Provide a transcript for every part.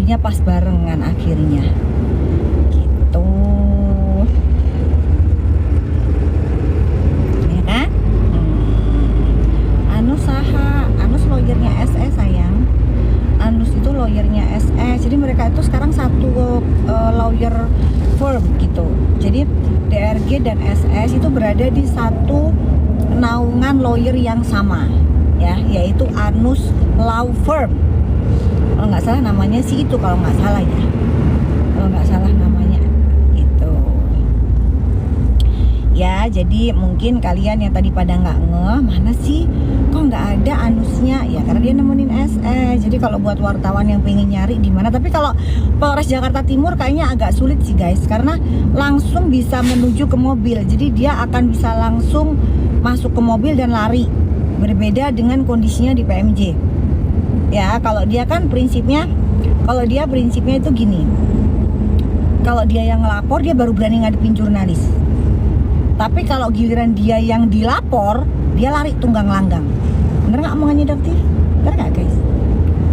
jadinya pas barengan akhirnya gitu ya kan. Anus lawyernya SE sayang. Anus itu lawyernya SE, jadi mereka itu sekarang satu lawyer firm gitu. Jadi DRG dan SS itu berada di satu naungan lawyer yang sama ya, yaitu Anus Law Firm. Kalau nggak salah namanya sih itu, kalau nggak salah ya, kalau nggak salah namanya gitu ya. Jadi mungkin kalian yang tadi pada nggak ngeh, mana sih kok nggak ada Anusnya ya, karena dia nemenin SE. Jadi kalau buat wartawan yang pengen nyari di mana, tapi kalau Polres Jakarta Timur kayaknya agak sulit sih guys, karena langsung bisa menuju ke mobil. Jadi dia akan bisa langsung masuk ke mobil dan lari, berbeda dengan kondisinya di PMJ ya. Kalau dia kan prinsipnya itu gini, kalau dia yang ngelapor dia baru berani ngadepin jurnalis. Tapi kalau giliran dia yang dilapor, dia lari tunggang langgang. Bener nggak omongannya Doktif? Bener nggak guys?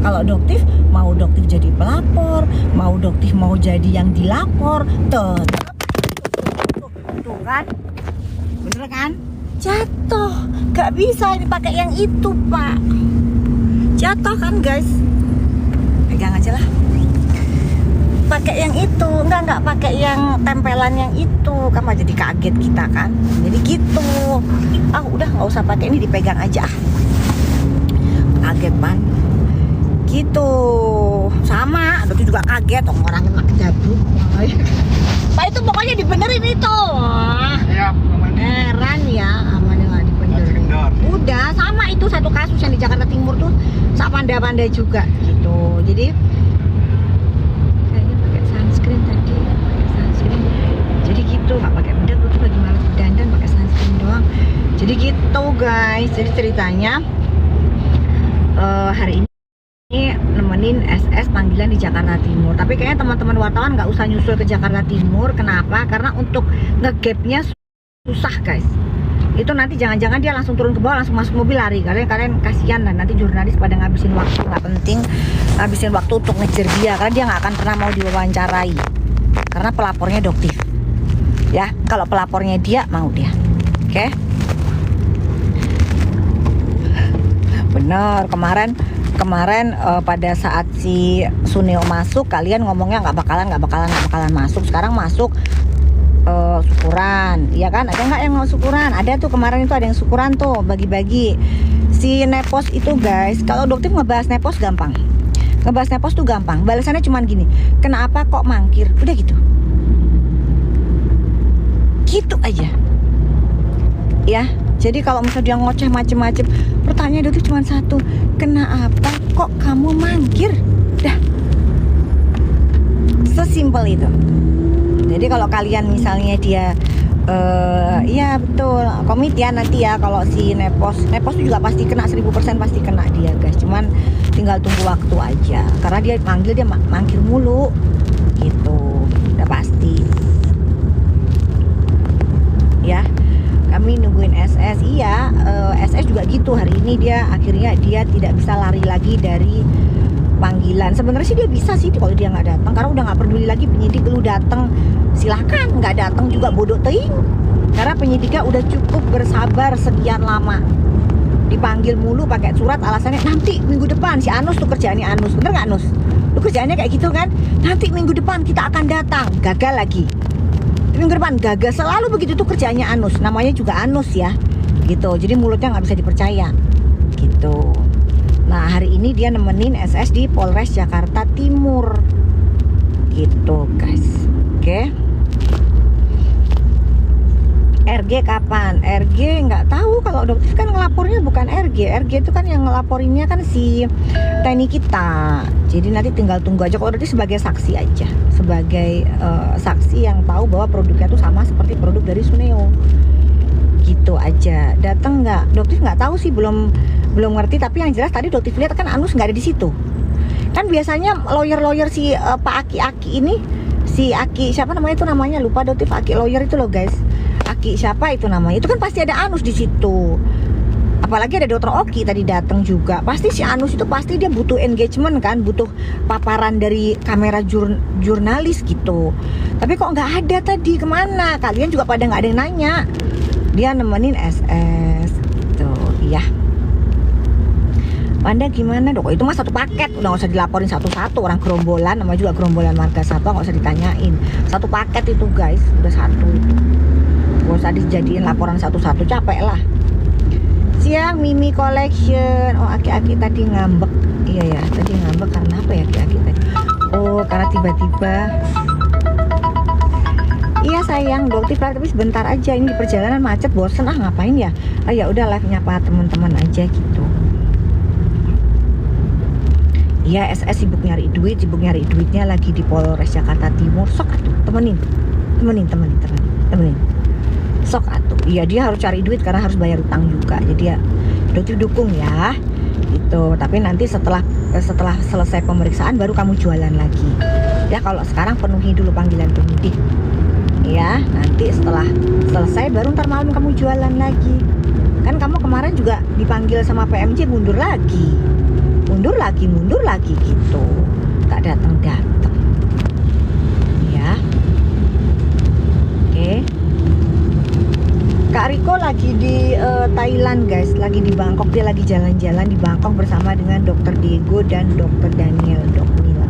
Kalau Doktif jadi pelapor, mau Doktif mau jadi yang dilapor, tuh kan, bener kan? Jatuh, nggak bisa dipakai yang itu pak. Jatuh kan guys? Pegang aja lah. Pakai yang itu, nggak pakai yang tempelan yang itu, kan malah jadi kaget kita kan. Jadi gitu. Udah nggak usah pakai ini, dipegang aja. Kaget pan. Gitu. Sama, ada tuh juga kaget, orang kena kejabut. Pak itu pokoknya dibenerin itu. Ya, heran ya, amannya nggak dibenerin. Udah sama itu satu kasus yang di Jakarta Timur tuh, sak pandai-pandai juga gitu. Jadi nggak pakai bedak, tuh lagi malas dandan, pakai sunscreen doang. Jadi gitu guys. Jadi ceritanya hari ini nemenin SS panggilan di Jakarta Timur. Tapi kayaknya teman-teman wartawan nggak usah nyusul ke Jakarta Timur. Kenapa? Karena untuk ngegapnya susah guys. Itu nanti jangan-jangan dia langsung turun ke bawah, langsung masuk mobil lari. Kalian kasihan, dan nanti jurnalis pada ngabisin waktu nggak penting, ngabisin waktu untuk ngejar dia, karena dia nggak akan pernah mau diwawancarai karena pelapornya Doktif. Ya, kalau pelapornya dia mau dia. Oke. Bener, kemarin pada saat si Suneo masuk, kalian ngomongnya nggak bakalan masuk. Sekarang masuk syukuran, ya kan? Ada nggak yang mau syukuran? Ada tuh, kemarin itu ada yang syukuran tuh, bagi-bagi. Si Nepos itu guys, kalau Doktif ngebahas Nepos gampang. Ngebahas Nepos tuh gampang. Balasannya cuman gini, kenapa kok mangkir? Udah gitu. Gitu aja ya. Jadi kalau misalnya dia ngoceh macem-macem, pertanyaan Doktif cuma satu, kenapa kok kamu mangkir? Dah, sesimpel itu. Jadi kalau kalian misalnya dia iya betul komit ya, nanti ya kalau si Nepos juga pasti kena, 1000% pasti kena dia guys. Cuman tinggal tunggu waktu aja, karena dia manggil, dia mangkir mulu gitu, udah pasti ya. Kami nungguin SS. Iya, SS juga gitu. Hari ini dia akhirnya dia tidak bisa lari lagi dari panggilan. Sebenarnya sih dia bisa sih kalau dia nggak datang, karena udah nggak peduli lagi penyidik. Lu datang silahkan, nggak datang juga bodoh teing, karena penyidiknya udah cukup bersabar sekian lama. Dipanggil mulu pakai surat, alasannya nanti minggu depan. Si Anus tuh kerjaannya Anus, bener nggak Anus? Lu kerjaannya kayak gitu kan? Nanti minggu depan kita akan datang. Gagal lagi. Minggu depan gagal, selalu begitu tuh kerjaannya Anus. Namanya juga Anus ya gitu. Jadi mulutnya nggak bisa dipercaya gitu. Nah hari ini dia nemenin SS di Polres Jakarta Timur gitu guys. Oke. RG kapan? RG nggak tahu. Kalau Doktif kan ngelapornya bukan RG. RG itu kan yang ngelaporinnya kan si TNI kita. Jadi nanti tinggal tunggu aja. Kalau Doktif sebagai saksi aja, sebagai saksi yang tahu bahwa produknya tuh sama seperti produk dari Suneo. Gitu aja. Datang nggak? Doktif nggak tahu sih, belum ngerti. Tapi yang jelas tadi Doktif lihat kan Anus nggak ada di situ. Kan biasanya lawyer si Pak Aki ini, si Aki siapa namanya itu, namanya lupa Doktif. Aki lawyer itu loh guys. Aki siapa itu namanya, itu kan pasti ada Anus di situ. apalagi ada dokter Oki tadi datang juga, pasti si Anus itu pasti dia butuh engagement kan, butuh paparan dari kamera jurnalis gitu. Tapi kok nggak ada tadi, kemana? Kalian juga pada nggak ada yang nanya. Dia nemenin SS gitu, iya. Anda gimana dok? Itu mah satu paket, udah nggak usah dilaporin satu-satu. Orang gerombolan, nama juga gerombolan marga satwa, nggak usah ditanyain. Satu paket itu guys, udah satu itu. Nggak usah dijadiin laporan satu-satu, capek lah. Siang Mimi Collection. Oh aki-aki tadi ngambek. Iya ya, tadi ngambek karena apa ya aki-aki tadi? Oh karena tiba-tiba. Iya sayang, dokter tapi sebentar aja, ini di perjalanan macet, bosen ngapain ya? Ah ya udah live nyapa teman-teman aja gitu. Iya SS sibuk nyari duitnya lagi di Polres Jakarta Timur. Sok atuh, temenin. Sok atuh. Iya dia harus cari duit karena harus bayar utang juga. Jadi ya dokter dukung ya. Gitu. Tapi nanti setelah selesai pemeriksaan baru kamu jualan lagi. Ya kalau sekarang penuhi dulu panggilan penyidik. Ya, nanti setelah selesai baru ntar malam kamu jualan lagi. Kan kamu kemarin juga dipanggil sama PMJ mundur lagi gitu, gak datang ya. Oke. Kak Riko lagi di Thailand guys, lagi di Bangkok, dia lagi jalan-jalan di Bangkok bersama dengan Dokter Diego dan Dokter Daniel Dokmila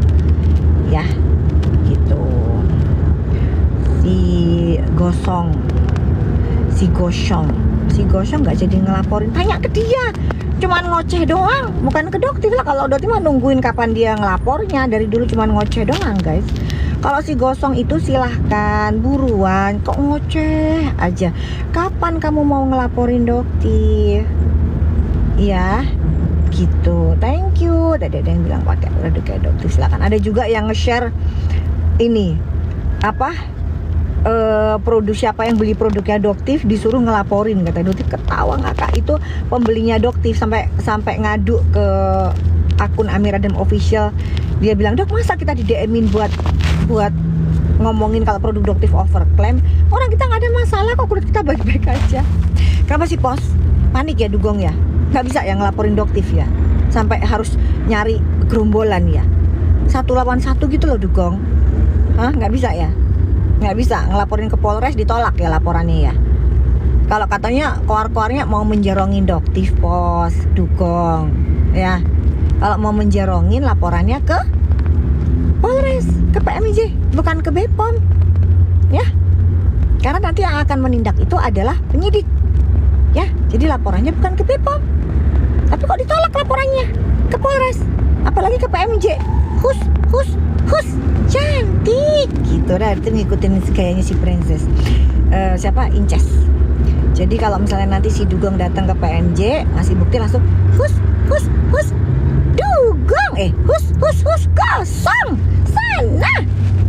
ya gitu. Si Gosong nggak jadi ngelaporin, tanya ke dia, cuman ngoceh doang, bukan ke dokter lah. Kalau dokter mah nungguin kapan dia ngelapornya, dari dulu cuman ngoceh doang guys. Kalau si Gosong itu silahkan buruan, kok ngoceh aja. Kapan kamu mau ngelaporin dokter? Iya gitu, thank you. Ada yang bilang pakai produk kayak dokter, silakan. Ada juga yang nge-share ini apa, produk siapa yang beli produknya Doktif disuruh ngelaporin, kata Doktif. Ketawa ngakak, itu pembelinya Doktif sampai ngadu ke akun Amiradem Official. Dia bilang, dok masa kita di DM-in buat ngomongin kalau produk Doktif overclaim, orang kita nggak ada masalah kok, kulit kita baik-baik aja. Kenapa sih pos panik ya dugong ya, nggak bisa ya ngelaporin Doktif ya, sampai harus nyari gerombolan ya 181 gitu loh dugong. Hah, nggak bisa ya? Nggak bisa ngelaporin ke Polres, ditolak ya laporannya ya. Kalau katanya koar-koarnya mau menjerongin Doktif pos dugong ya. Kalau mau menjerongin laporannya ke Polres, ke PMJ, bukan ke Bepom ya. Karena nanti yang akan menindak itu adalah penyidik ya. Jadi laporannya bukan ke Bepom. Tapi kok ditolak laporannya ke Polres, apalagi ke PMJ. Hus cantik gitu. Dah itu ngikutin gayanya si Princess siapa, Inces. Jadi kalau misalnya nanti si Dugong datang ke PMJ ngasih bukti, langsung hus Dugong hus Gosong sana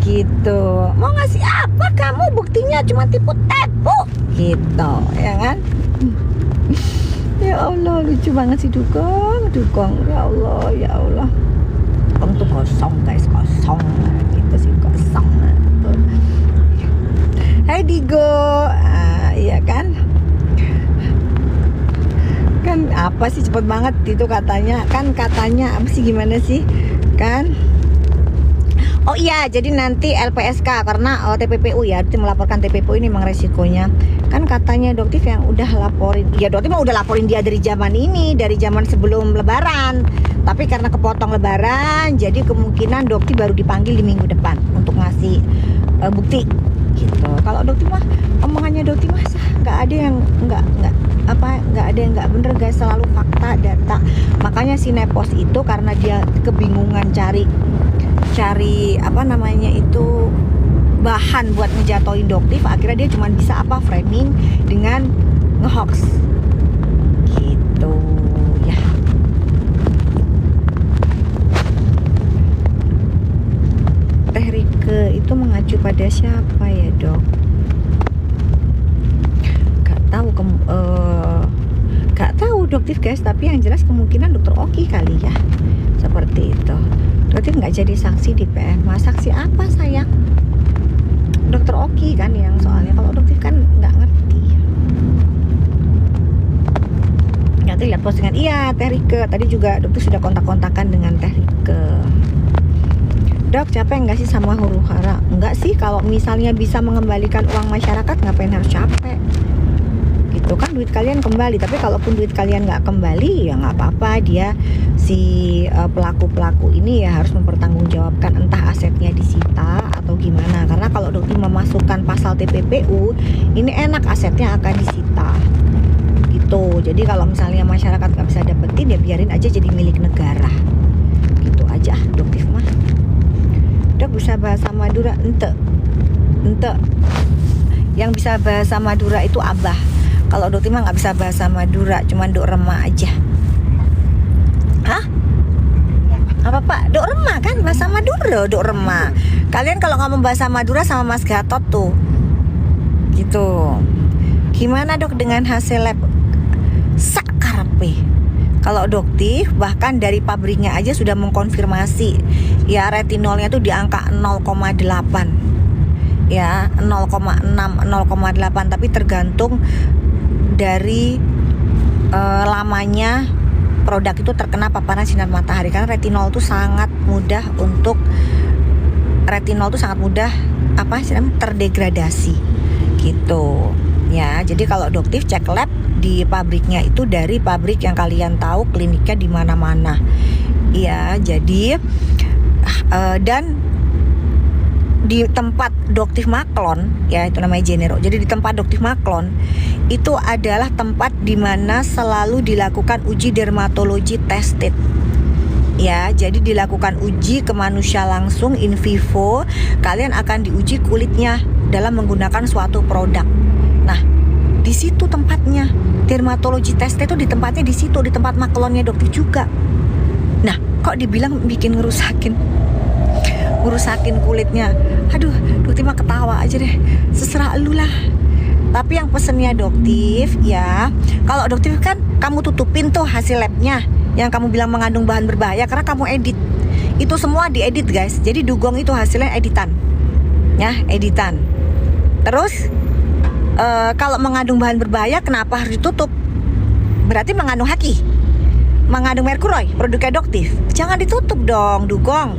gitu. Mau ngasih apa kamu, buktinya cuma tipu-tepu gitu ya kan. Ya Allah lucu banget si Dugong. Ya Allah Dugong tuh kosong guys, kosong gitu sih, kosong tuh. Hai Digo, iya kan apa sih cepet banget itu katanya apa sih, gimana sih kan. Oh iya, jadi nanti LPSK karena TPPU ya, itu melaporkan TPPU ini memang resikonya. Kan katanya Doktif yang udah laporin, ya Doktif mah udah laporin dia dari zaman sebelum Lebaran. Tapi karena kepotong Lebaran, jadi kemungkinan Doktif baru dipanggil di minggu depan untuk ngasih bukti gitu. Kalau Doktif mah omongannya Doktif mah nggak ada yang nggak bener guys, selalu fakta, data. Makanya si Nepos itu karena dia kebingungan cari apa namanya itu bahan buat ngejatoin Doktif, akhirnya dia cuma bisa framing dengan ngehoax gitu ya. Teh Rike itu mengacu pada siapa ya dok? Gak tahu Doktif guys, tapi yang jelas kemungkinan Dokter Oki kali ya, seperti itu. Doktif nggak jadi saksi di PMA. Saksi apa sayang? Dokter Oki kan yang soalnya, kalau Doktif kan nggak ngerti tadi lihat postingan. Iya, Teh Rike. Tadi juga dokter sudah kontak-kontakan dengan Teh Rike. Dok, capek nggak sih sama huru hara? Enggak sih, kalau misalnya bisa mengembalikan uang masyarakat, ngapain harus capek? Gitu kan, duit kalian kembali. Tapi kalaupun duit kalian nggak kembali, ya nggak apa-apa. Dia si pelaku-pelaku ini ya harus mempertanggungjawabkan entah asetnya disita atau gimana. Karena kalau dokter memasukkan pasal TPPU, ini enak asetnya akan disita. Gitu. Jadi kalau misalnya masyarakat nggak bisa dapetin, ya biarin aja jadi milik negara. Gitu aja, dokter mah. Dok, bisa bahasa Madura? Ente. Yang bisa bahasa Madura itu Abah. Kalau dokter mah nggak bisa bahasa Madura, cuman dok remah aja. Hah? Apa Pak? Dok remah kan bahasa Madura, dok remah. Kalian kalau ngomong bahasa Madura sama Mas Gatot tuh, gitu. Gimana dok dengan hasil lab? Sakarepe. Kalau dokter bahkan dari pabriknya aja sudah mengkonfirmasi ya retinolnya tuh di angka 0,8 ya, 0,6 0,8, tapi tergantung dari lamanya produk itu terkena paparan sinar matahari. Karena retinol tuh sangat mudah terdegradasi gitu ya. Jadi kalau dokter cek lab di pabriknya itu dari pabrik yang kalian tahu kliniknya di mana-mana ya. Jadi dan di tempat Dokter Maklon ya, itu namanya Genero. Jadi di tempat Dokter Maklon itu adalah tempat di mana selalu dilakukan uji dermatologi tested ya. Jadi dilakukan uji ke manusia langsung in vivo. Kalian akan diuji kulitnya dalam menggunakan suatu produk. Nah, di situ tempatnya dermatologi tesnya itu di tempatnya di situ, di tempat maklonnya dokter juga. Nah, kok dibilang bikin ngerusakin kulitnya? Aduh, dokter mah ketawa aja deh, serah lu lah. Tapi yang pesennya dokter ya, kalau dokter kan kamu tutupin tuh hasil labnya yang kamu bilang mengandung bahan berbahaya karena kamu edit. Itu semua diedit guys. Jadi dugong itu hasilnya editan ya, editan. Terus kalau mengandung bahan berbahaya kenapa harus ditutup? Berarti mengandung haki, mengandung merkuroi, produknya dokter. Jangan ditutup dong, dugong.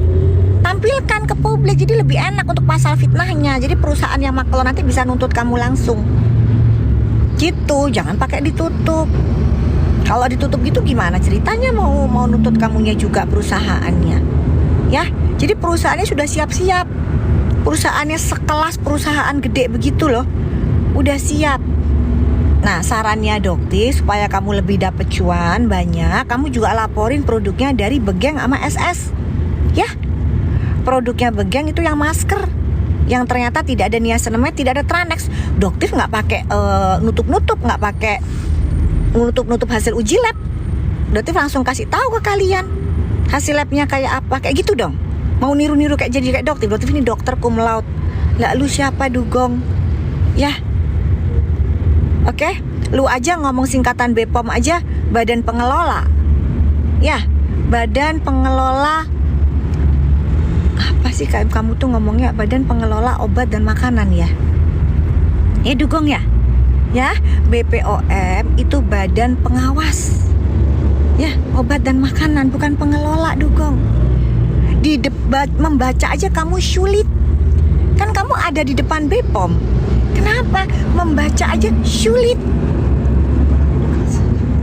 Tampilkan ke publik, jadi lebih enak untuk pasal fitnahnya. Jadi perusahaan yang maklon nanti bisa nuntut kamu langsung. Gitu, jangan pakai ditutup. Kalau ditutup gitu gimana ceritanya mau nuntut kamunya juga perusahaannya. Ya, jadi perusahaannya sudah siap-siap. Perusahaannya sekelas perusahaan gede begitu loh. Udah siap. Nah, sarannya dokter supaya kamu lebih dapet cuan banyak, kamu juga laporin produknya dari Begeng sama SS. Ya. Produknya Begeng itu yang masker, yang ternyata tidak ada niacinamide, tidak ada Tranex. Dokter nggak pakai nutup-nutup, nggak pakai nutup-nutup hasil uji lab. Dokter langsung kasih tahu ke kalian hasil labnya kayak apa, kayak gitu dong. Mau niru-niru kayak dokter. Dokter ini dokter cum laude. Lah lu siapa dugong? Ya. Oke, lu aja ngomong singkatan BPOM aja, Badan Pengelola. Ya, Badan Pengelola apa sih kamu tuh ngomongnya? Badan Pengelola Obat dan Makanan ya? Ya dugong ya? Ya, BPOM itu Badan Pengawas. Ya, Obat dan Makanan, bukan pengelola dugong. Di debat membaca aja kamu sulit. Kan kamu ada di depan BPOM. Kenapa membaca aja sulit?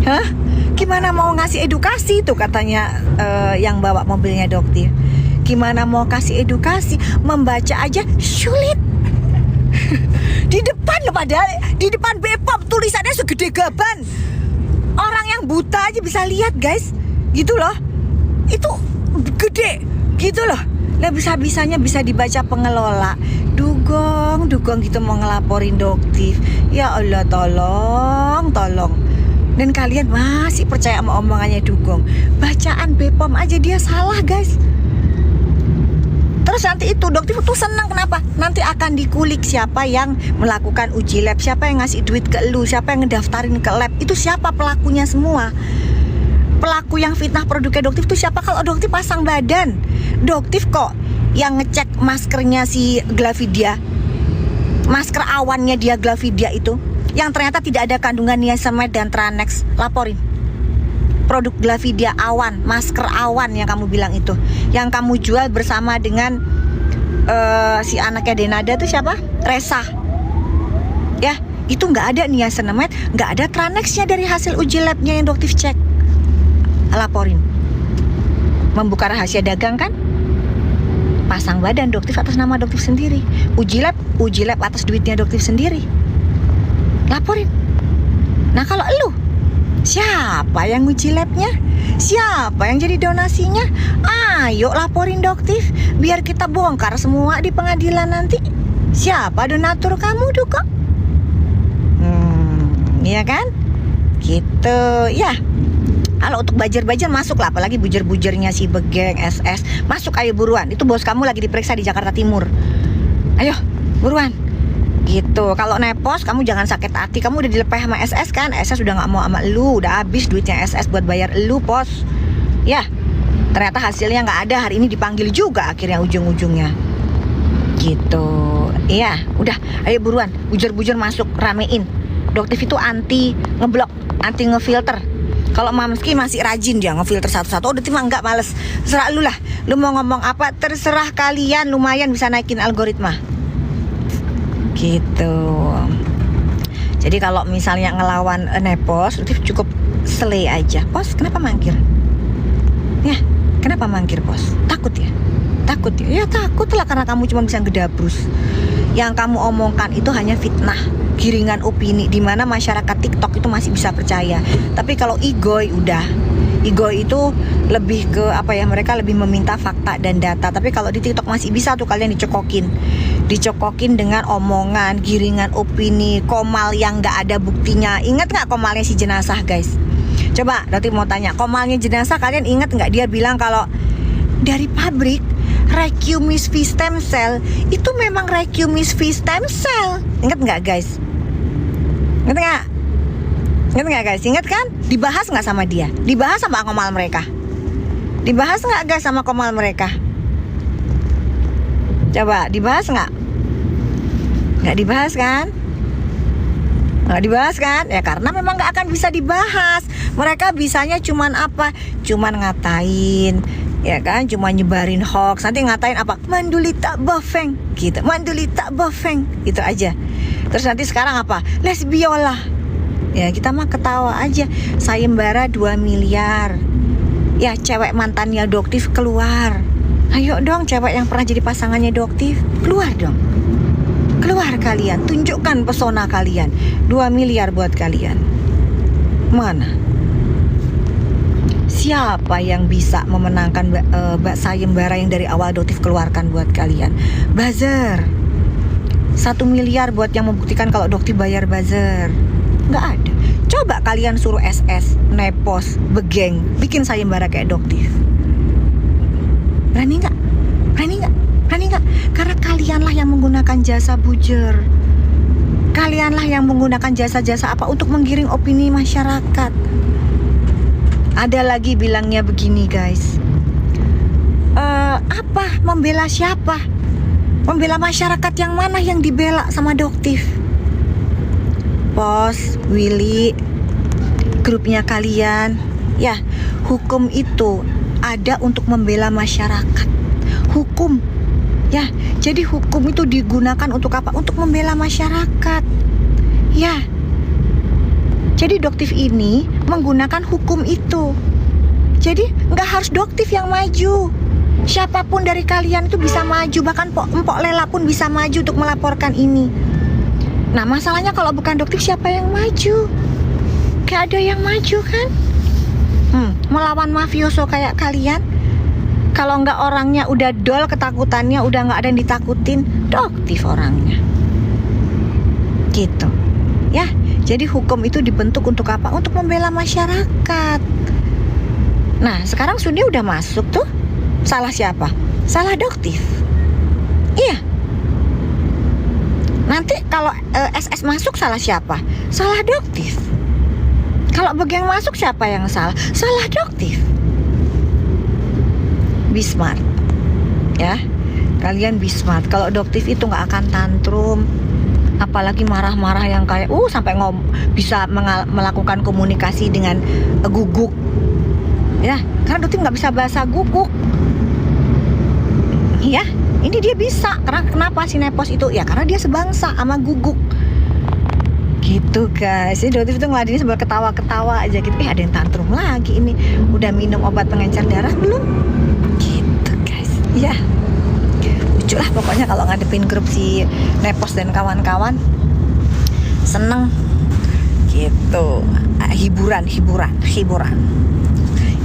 Hah? Gimana mau ngasih edukasi tuh katanya yang bawa mobilnya dokter. Gimana mau kasih edukasi? Membaca aja sulit. Di depan loh, padahal di depan BPOM tulisannya segede gaban. Orang yang buta aja bisa lihat guys. Gitu loh. Itu gede gitu loh. Lah bisa-bisanya bisa dibaca pengelola. Dugong gitu mau ngelaporin dokter. Ya Allah, tolong. Dan kalian masih percaya sama omongannya dugong. Bacaan BPOM aja dia salah guys. Terus nanti itu dokter tuh senang, kenapa? Nanti akan dikulik siapa yang melakukan uji lab, siapa yang ngasih duit ke lu, siapa yang ngedaftarin ke lab. Itu siapa pelakunya semua. Pelaku yang fitnah produknya dokter itu siapa? Kalau dokter pasang badan. Dokter kok yang ngecek maskernya si Glavidia, masker awannya dia Glavidia itu, yang ternyata tidak ada kandungan niacinamide dan Tranex, laporin. produk Glavidia Awan, masker Awan yang kamu bilang itu, yang kamu jual bersama dengan si anaknya Denada tuh siapa? Resa. Ya, itu nggak ada niacinamide, nggak ada Tranexnya dari hasil uji labnya yang Doktif cek. Laporin. Membuka rahasia dagang kan? Pasang badan Doktif atas nama Doktif sendiri. Uji lab atas duitnya Doktif sendiri. Laporin. Nah kalau lu, siapa yang uji labnya? Siapa yang jadi donasinya? Ayo laporin Doktif, biar kita bongkar semua di pengadilan nanti. Siapa donatur kamu tuh kok? Iya kan? Gitu ya. Kalau untuk bajer-bajer masuk lah, apalagi bujer-bujernya si Begeng, SS. Masuk ayo buruan, itu bos kamu lagi diperiksa di Jakarta Timur. Ayo, buruan. Gitu, kalau nepos kamu jangan sakit hati. Kamu udah dilepeh sama SS kan? SS udah gak mau sama lu, udah habis duitnya SS buat bayar lu, pos. Ya, ternyata hasilnya gak ada. Hari ini dipanggil juga akhirnya ujung-ujungnya. Gitu, iya, udah, ayo buruan. Bujer-bujer masuk, ramein. Doktif itu anti ngeblok, anti ngefilter. Kalau Mamski masih rajin dia ngefilter satu-satu. Oh, Doktif mah enggak, males. Terserah lu lah. Lu mau ngomong apa terserah kalian, lumayan bisa naikin algoritma. Gitu. Jadi kalau misalnya ngelawan nepos, Doktif cukup selei aja. Pos, kenapa mangkir? Ya, kenapa mangkir, Pos? Takut ya? Takut ya? Ya takut lah, karena kamu cuma bisa gedabrus. Yang kamu omongkan itu hanya fitnah, giringan opini, di mana masyarakat TikTok itu masih bisa percaya. Tapi kalau Igoy udah, Igoy itu lebih ke apa ya, mereka lebih meminta fakta dan data. Tapi kalau di TikTok masih bisa tuh kalian dicokokin dengan omongan, giringan opini, komal yang nggak ada buktinya. Ingat nggak komalnya si jenazah, guys? Coba nanti mau tanya, komalnya jenazah kalian ingat nggak dia bilang kalau dari pabrik Recumis V stem cell itu memang Recumis V stem cell. Ingat nggak, guys? Ingat nggak? Ingat nggak, guys? Ingat kan? Dibahas nggak sama dia? Dibahas sama komal mereka? Dibahas nggak, guys, sama komal mereka? Coba dibahas nggak? Nggak dibahas kan? Nggak dibahas kan? Ya karena memang nggak akan bisa dibahas. Mereka bisanya cuman apa? Cuman ngatain, ya kan, cuma nyebarin hoax. Nanti ngatain apa? Mandulita bafeng gitu, Mandulita bafeng, itu aja. Terus nanti sekarang apa? Lesbiola. Ya kita mah ketawa aja. Sayembara 2 miliar. Ya cewek mantannya Doktif keluar. Ayo dong, cewek yang pernah jadi pasangannya Doktif, keluar dong. Keluar kalian, tunjukkan pesona kalian. 2 miliar buat kalian. Mana? Siapa yang bisa memenangkan sayembara yang dari awal Doktif keluarkan buat kalian? Buzzer. 1 miliar buat yang membuktikan kalau Doktif bayar buzzer. Nggak ada. Coba kalian suruh SS, nepos, Begeng bikin sayembara kayak Doktif. Berani nggak? Berani nggak? Berani nggak? Karena kalianlah yang menggunakan jasa bujer. Kalianlah yang menggunakan jasa-jasa apa untuk menggiring opini masyarakat. Ada lagi bilangnya begini, guys. Apa? Membela siapa? Membela masyarakat yang mana yang dibela sama Doktif? Pos, Willy, grupnya kalian. Ya, hukum itu ada untuk membela masyarakat. Hukum. Ya, jadi hukum itu digunakan untuk apa? Untuk membela masyarakat. Ya. Jadi Doktif ini menggunakan hukum itu. Jadi nggak harus Doktif yang maju. Siapapun dari kalian itu bisa maju. Bahkan Empok Lela pun bisa maju untuk melaporkan ini. Nah masalahnya kalau bukan Doktif siapa yang maju? Gak ada yang maju kan? Melawan mafioso kayak kalian. Kalau nggak orangnya udah dol ketakutannya, udah nggak ada yang ditakutin, Doktif orangnya. Gitu. Ya, jadi hukum itu dibentuk untuk apa? Untuk membela masyarakat. Nah, sekarang Suni udah masuk tuh. Salah siapa? Salah Doktif. Iya. Nanti kalau SS masuk salah siapa? Salah Doktif. Kalau Begeng masuk siapa yang salah? Salah Doktif. Be smart. Ya. Kalian be smart. Kalau Doktif itu nggak akan tantrum. Apalagi marah-marah yang kayak sampai bisa melakukan komunikasi dengan guguk. Ya, karena Doktif nggak bisa bahasa guguk. Ya, ini dia bisa. Karena kenapa si Nepos itu? Ya karena dia sebangsa sama guguk. Gitu guys. Jadi Doktif itu ngeladeni sambil ketawa-ketawa aja gitu. Ada yang tantrum lagi ini. Udah minum obat pengencer darah belum? Gitu guys. Ya, lucu lah pokoknya kalau ngadepin grup si Nepos dan kawan-kawan. Seneng gitu. Hiburan.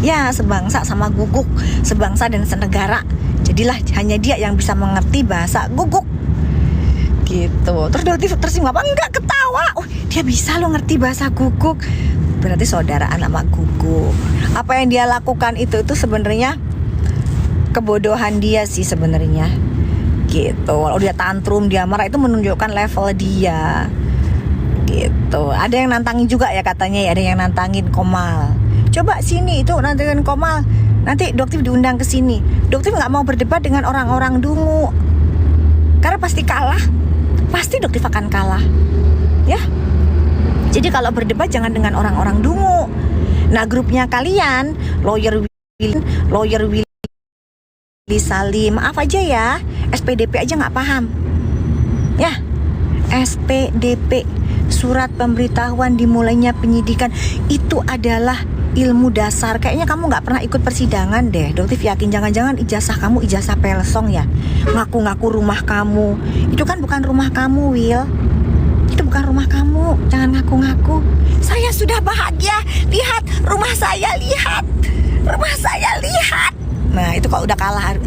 Ya, sebangsa sama guguk, sebangsa dan senegara. Jadilah hanya dia yang bisa mengerti bahasa guguk. Gitu. Terus Doktif tersinggung apa? Enggak, ketawa. Oh, dia bisa lo ngerti bahasa guguk. Berarti saudaraan sama guguk. Apa yang dia lakukan itu sebenarnya kebodohan dia sih sebenarnya. Gitu. Kalau dia tantrum, dia marah, itu menunjukkan level dia. Gitu. Ada yang nantangin juga ya katanya ya, ada yang nantangin Komal. Coba sini itu nantangin Komal. Nanti Doktif diundang ke sini. Doktif nggak mau berdebat dengan orang-orang dungu. Karena pasti kalah. Pasti Doktif akan kalah. Ya. Jadi kalau berdebat jangan dengan orang-orang dungu. Nah, grupnya kalian, lawyer Willy Salim, maaf aja ya, SPDP aja nggak paham. Ya. SPDP, surat pemberitahuan dimulainya penyidikan, itu adalah ilmu dasar. Kayaknya kamu nggak pernah ikut persidangan deh. Doktif yakin jangan-jangan ijazah kamu ijazah pelsong ya. Ngaku-ngaku rumah kamu. Itu kan bukan rumah kamu, Will. Itu bukan rumah kamu. Jangan ngaku-ngaku. Saya sudah bahagia. Lihat rumah saya, lihat. Rumah saya, lihat. Nah, itu kalau udah kalah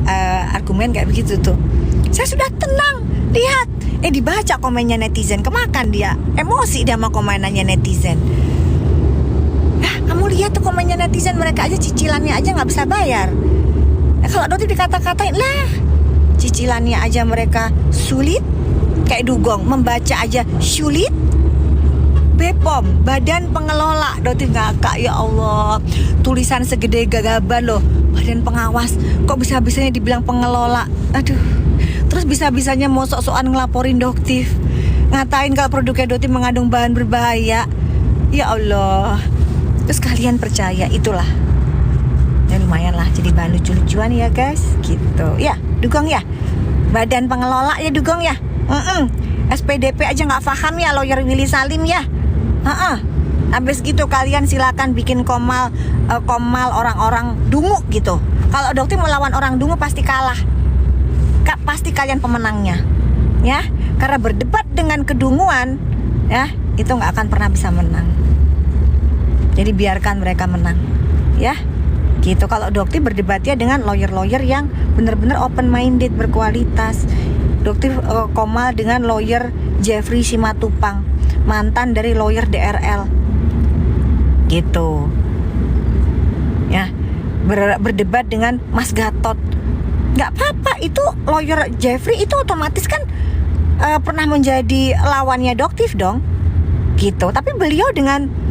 argumen kayak begitu tuh. Saya sudah tenang. Lihat. Dibaca komennya netizen. Kemakan dia. Emosi dia sama komenannya netizen. Kamu lihat tuh komennya netizen, mereka aja cicilannya aja nggak bisa bayar. Kalau Doktif dikata-katain lah, cicilannya aja mereka sulit, kayak dugong membaca aja sulit. BPOM, Badan Pengelola, Doktif ngakak, ya Allah, tulisan segede gagaban loh, Badan Pengawas, kok bisa-bisanya dibilang pengelola. Aduh, terus bisa-bisanya mau sok-sokan ngelaporin Doktif, ngatain kalau produknya Doktif mengandung bahan berbahaya. Ya Allah. Terus kalian percaya, itulah ya, lumayan lah jadi bahan lucu-lucuan ya guys. Gitu ya, dugong ya, Badan Pengelola ya dugong ya. SPDP aja gak paham ya, lawyer Willy Salim ya. Habis gitu kalian silakan bikin komal orang-orang dungu gitu. Kalau Doktif melawan orang dungu pasti kalah. Pasti kalian pemenangnya ya. Karena berdebat dengan kedunguan ya, itu gak akan pernah bisa menang. Jadi biarkan mereka menang, ya. Gitu. Kalau Doktif berdebatnya dengan lawyer-lawyer yang benar-benar open minded, berkualitas. Doktif Komal dengan lawyer Jeffrey Simatupang, mantan dari lawyer DRL. Gitu. Ya. Berdebat dengan Mas Gatot. Nggak apa-apa, itu lawyer Jeffrey itu otomatis kan pernah menjadi lawannya Doktif dong. Gitu. Tapi beliau dengan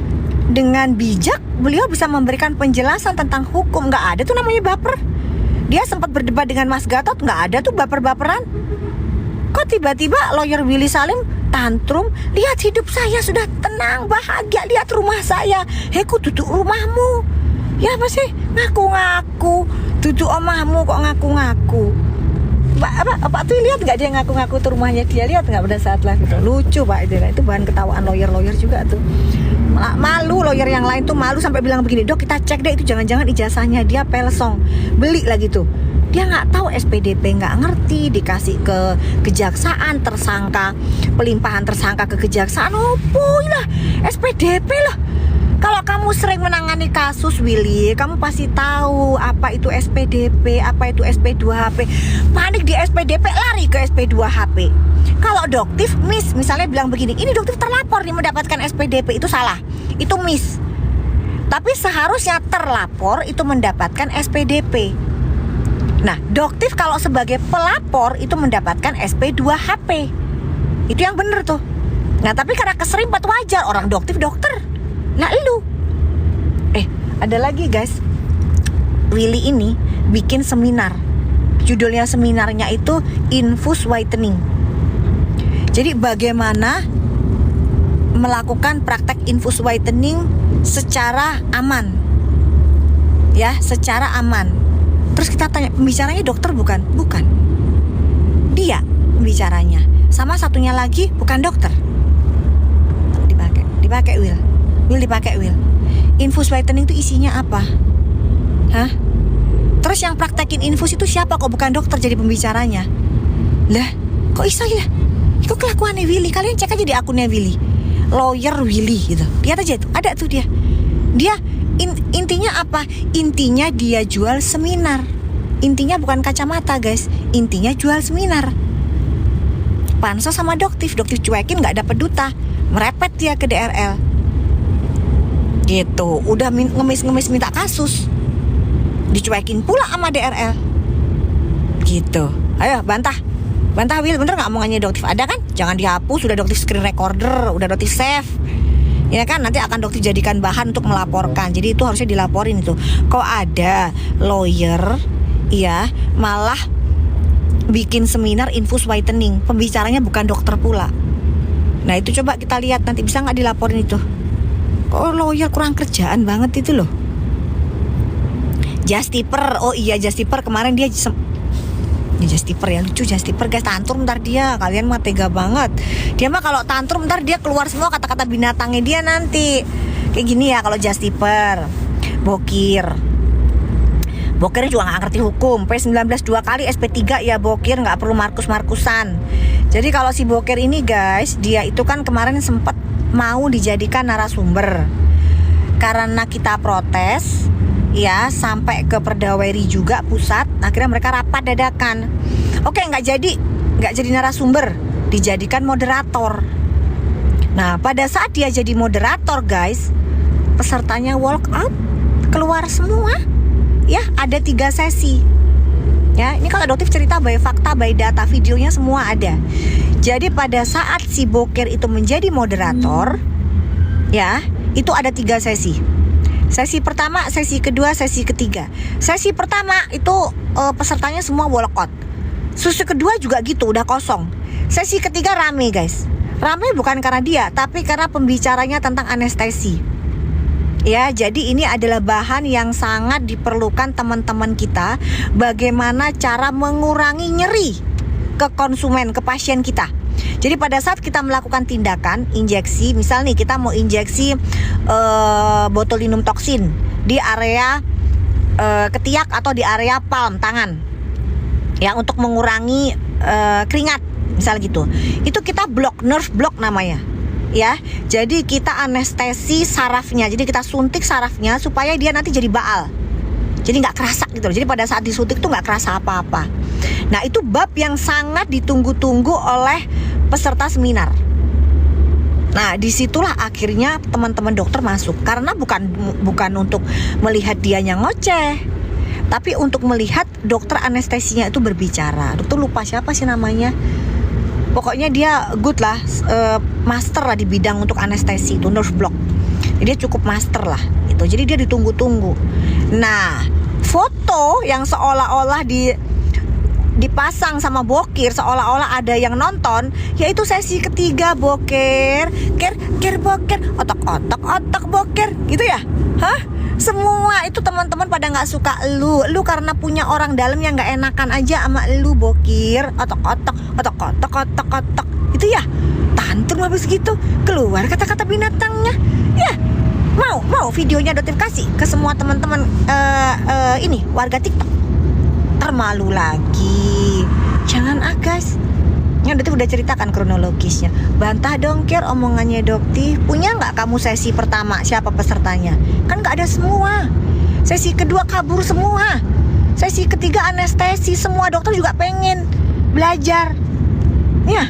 bijak, beliau bisa memberikan penjelasan tentang hukum. Nggak ada tuh namanya baper. Dia sempat berdebat dengan Mas Gatot, nggak ada tuh baper-baperan. Kok tiba-tiba lawyer Willy Salim tantrum? Lihat hidup saya sudah tenang, bahagia. Lihat rumah saya. Ku duduk rumahmu. Ya apa sih? Ngaku-ngaku. Duduk omahmu kok ngaku-ngaku. Pak tuh lihat nggak dia ngaku-ngaku tuh rumahnya dia, lihat nggak pada saat live itu. Lucu Pak itu bahan ketawaan lawyer juga tuh. Malu lawyer yang lain tuh malu sampai bilang begini, Dok kita cek deh itu jangan-jangan ijazahnya dia pelsong, beli lagi tuh. Dia nggak tahu SPDP, nggak ngerti, dikasih ke kejaksaan tersangka, pelimpahan tersangka ke kejaksaan. Oh boy lah, SPDP lah. Kalau kamu sering menangani kasus Willy, kamu pasti tahu apa itu SPDP, apa itu SP2HP. Panik di SPDP, lari ke SP2HP. Kalau Doktif, misalnya bilang begini, ini Doktif terlapor nih mendapatkan SPDP, itu salah, itu miss. Tapi seharusnya terlapor itu mendapatkan SPDP. Nah, Doktif kalau sebagai pelapor itu mendapatkan SP2HP. Itu yang bener tuh. Nah, tapi karena keserimpet wajar, orang Doktif dokter. Nah, lu. Ada lagi guys. Willy ini bikin seminar. Judulnya seminarnya itu Infus Whitening. Jadi bagaimana melakukan praktek infus whitening secara aman. ya, secara aman. Terus kita tanya, pembicaranya dokter bukan? Bukan. Dia pembicaranya. Sama satunya lagi bukan dokter. Dipakai Will dipakai Will. Infus whitening itu isinya apa? Hah? Terus yang praktekin infus itu siapa kok bukan dokter jadi pembicaranya? Lah, kok iso ya? Kok kelakuannya Willy? Kalian cek aja di akunnya Willy, lawyer Willy gitu. Lihat aja tuh, ada tuh dia. Dia intinya apa? Intinya dia jual seminar. Intinya bukan kacamata guys, intinya jual seminar. Pansos sama Doktif cuekin nggak dapet duta, merepet dia ke DRL. Gitu, udah ngemis minta kasus, dicuekin pula sama DRL. Gitu, ayo bantah Will, bener nggak omongannya Doktif? Ada kan? Jangan dihapus, udah Doktif screen recorder, udah Doktif save. Ya kan, nanti akan Doktif jadikan bahan untuk melaporkan. Jadi itu harusnya dilaporin itu. Kok ada lawyer, ya malah bikin seminar infus whitening, pembicaranya bukan dokter pula. Nah itu coba kita lihat nanti bisa nggak dilaporin itu. Kok lawyer kurang kerjaan banget itu loh. Justiper, oh iya Justiper kemarin dia Justiper ya, lucu Justiper guys, tantrum ntar dia, kalian mah tega banget. Dia mah kalau tantrum ntar dia keluar semua kata-kata binatangnya dia nanti. Kayak gini ya kalau Justiper. Bokir juga gak ngerti hukum. P19 2 kali, SP3 ya Bokir, gak perlu markus-markusan. Jadi kalau si Bokir ini guys, dia itu kan kemarin sempat mau dijadikan narasumber. Karena kita protes, ya sampai ke Perdaweri juga pusat, akhirnya mereka rapat dadakan. Oke, nggak jadi narasumber, dijadikan moderator. Nah pada saat dia jadi moderator guys, pesertanya walk out, keluar semua. Ya ada 3 sesi. Ya ini kalau Doktif cerita by fakta, by data, videonya semua ada. Jadi pada saat si Bokir itu menjadi moderator, ya itu ada 3 sesi. Sesi pertama, sesi kedua, sesi ketiga. Sesi pertama itu pesertanya semua walk out. Sesi kedua juga gitu, udah kosong. Sesi ketiga rame guys. Rame bukan karena dia, tapi karena pembicaranya tentang anestesi. Ya, jadi ini adalah bahan yang sangat diperlukan teman-teman kita. Bagaimana cara mengurangi nyeri ke konsumen, ke pasien kita. Jadi pada saat kita melakukan tindakan injeksi, misal nih kita mau injeksi botulinum toksin di area ketiak atau di area palm tangan, ya untuk mengurangi keringat, misal gitu. Itu kita nerve block namanya. Ya, jadi kita anestesi sarafnya, jadi kita suntik sarafnya supaya dia nanti jadi baal, jadi nggak kerasa gitu loh. Jadi pada saat disuntik tuh nggak kerasa apa-apa. Nah itu bab yang sangat ditunggu-tunggu oleh peserta seminar. Nah disitulah akhirnya teman-teman dokter masuk, karena bukan untuk melihat dianya ngoceh, tapi untuk melihat dokter anestesinya itu berbicara. Dokter lupa siapa sih namanya. Pokoknya dia good lah, master lah di bidang untuk anestesi itu, nerve block. Jadi dia cukup master lah itu. Jadi dia ditunggu-tunggu. Nah, foto yang seolah-olah dipasang sama Bokir, seolah-olah ada yang nonton, yaitu sesi ketiga Bokir, Bokir, otak Bokir, gitu ya? Hah? Semua itu teman-teman pada nggak suka lu karena punya orang dalam yang nggak enakan aja sama lu Bokir, otak, itu ya, tantrum habis gitu, keluar kata-kata binatangnya, ya. Mau videonya Doktif kasih ke semua teman-teman ini warga TikTok. Termalu lagi, jangan guys. Yang Doktif udah ceritakan kronologisnya. Bantah dong Kir omongannya Doktif. Punya nggak kamu sesi pertama siapa pesertanya? Kan nggak ada semua. Sesi kedua kabur semua. Sesi ketiga anestesi, semua dokter juga pengen belajar. Ya,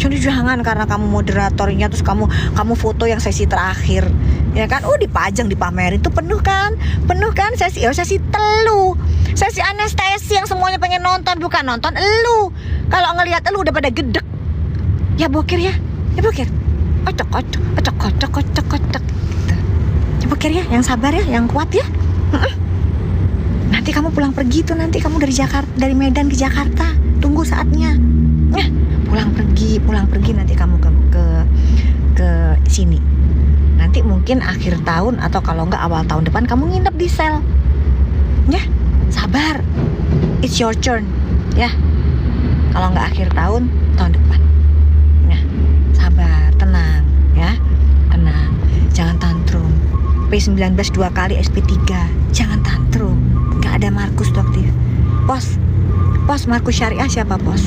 jadi jangan karena kamu moderatornya terus kamu foto yang sesi terakhir, ya kan? Dipajang, dipamerin itu penuh kan sesi telu. Sesi anestesi yang semuanya pengen nonton, bukan nonton elu. Kalau ngelihat elu udah pada gedek. Ya Bokir ya Bokir. Kocok. Ya Bokir ya, yang sabar ya, yang kuat ya. Nanti kamu pulang pergi tuh, nanti kamu dari Medan ke Jakarta. Tunggu saatnya. Ya, pulang pergi nanti kamu ke sini. Nanti mungkin akhir tahun atau kalau enggak awal tahun depan kamu nginep di sel. Ya, sabar. It's your turn. Ya. Kalau nggak akhir tahun depan. Ya, sabar, tenang, ya. Tenang. Jangan tantrum. P19 2 kali SP3. Jangan tantrum. Nggak ada Markus Doktif. Pos Markus Syariah siapa, Pos?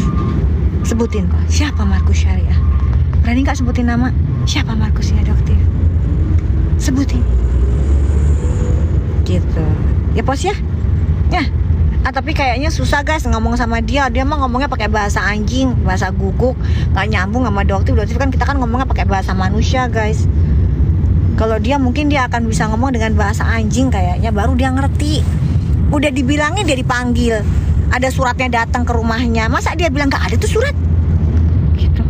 Sebutin kok. Siapa Markus Syariah? Berani nggak sebutin nama? Siapa Markusnya, Doktif? Sebutin. Gitu. Ya, Pos ya. Ya. Tapi kayaknya susah guys ngomong sama dia. Dia mah ngomongnya pakai bahasa anjing, bahasa guguk, nggak nyambung sama Doktif. Doktif kan kita kan ngomongnya pakai bahasa manusia guys. Kalau dia mungkin dia akan bisa ngomong dengan bahasa anjing kayaknya, baru dia ngerti. Udah dibilangin dia dipanggil, ada suratnya datang ke rumahnya, masa dia bilang nggak ada tuh surat? Gitu.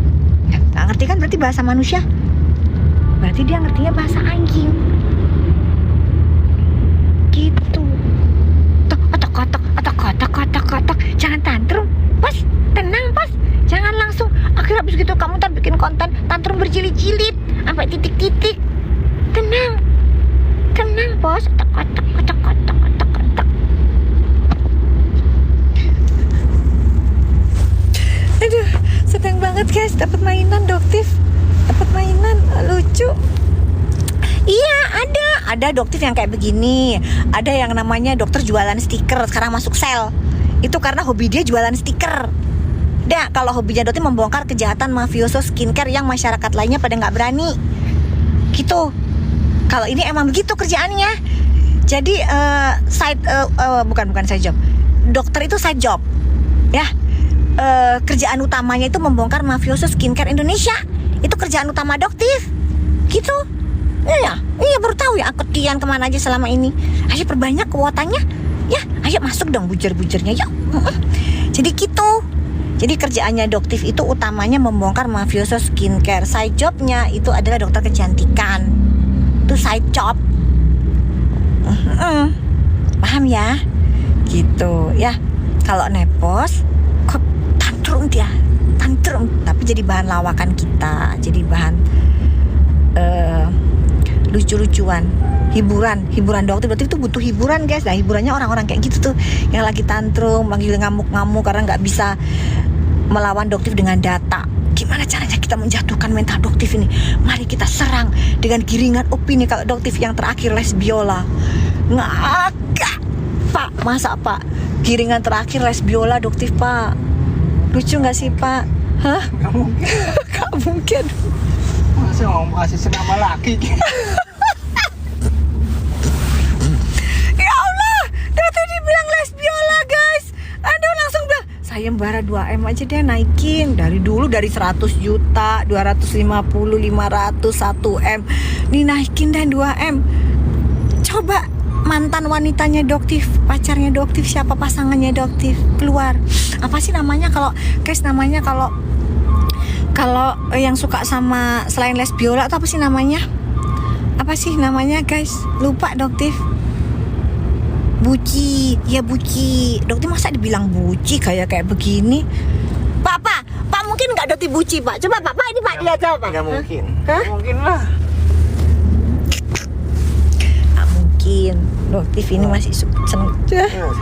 Ya, nggak ngerti kan berarti bahasa manusia. Berarti dia ngertinya bahasa anjing. Gitu. Kotak. Jangan tantrum, Pas. Tenang, Pas. Jangan langsung. Akhirnya habis gitu kamu ntar bikin konten tantrum berjilid-jilid sampai titik-titik. Tenang, Bos. Kotak. Aduh, seneng banget guys, dapat mainan Doktif. Dapat mainan lucu. Iya, ada Doktif yang kayak begini. Ada yang namanya dokter jualan stiker, sekarang masuk sel. Itu karena hobi dia jualan stiker. Dah, kalau hobinya Doktif membongkar kejahatan mafioso skincare yang masyarakat lainnya pada nggak berani. Gitu. Kalau ini emang begitu kerjaannya. Jadi bukan side job. Dokter itu side job. Ya. Kerjaan utamanya itu membongkar mafioso skincare Indonesia. Itu kerjaan utama Doktif. Gitu. Iya, baru tahu ya aku Tian kemana aja selama ini. Ayo perbanyak kuotanya. Ya, ayo masuk dong bujer-bujernya. Yuk. Jadi gitu. Jadi kerjaannya Doktif itu utamanya membongkar mafioso skincare. Side jobnya itu adalah dokter kecantikan. Itu side job. Paham ya? Gitu ya. Kalau Nepos kok tantrum dia. Tapi jadi bahan lawakan kita. Jadi bahan lucu-lucuan, hiburan Doktif itu butuh hiburan guys. Nah, hiburannya orang-orang kayak gitu tuh yang lagi tantrum, manggil ngamuk-ngamuk karena nggak bisa melawan Doktif dengan data. Gimana caranya kita menjatuhkan mental Doktif ini? Mari kita serang dengan giringan opini. Kalau Doktif yang terakhir les biola, ngagak Pak, masa Pak giringan terakhir les biola Doktif Pak? Lucu nggak sih Pak? Hah? Gak mungkin. Masa mau kasih senama laki? Ya Allah, Doktif dibilang les biola guys. Aduh, langsung bilang sayembara 2M aja deh naikin. Dari dulu dari 100 juta, 250, 500, 1M. Nih naikin dan 2M. Coba mantan wanitanya Doktif, pacarnya Doktif, siapa pasangannya Doktif keluar. Apa sih namanya kalau guys, namanya kalau yang suka sama selain les biola atau apa sih namanya? Apa sih namanya guys? Lupa Doktif. Buci, ya buci. Doktif masa dibilang buci kayak begini? Pak mungkin nggak Doktif buci Pak? Coba Pak ini Pak lihat coba Pak. Nggak mungkin. Hah? Mungkin lah. Nggak mungkin. Doktif ini masih seneng.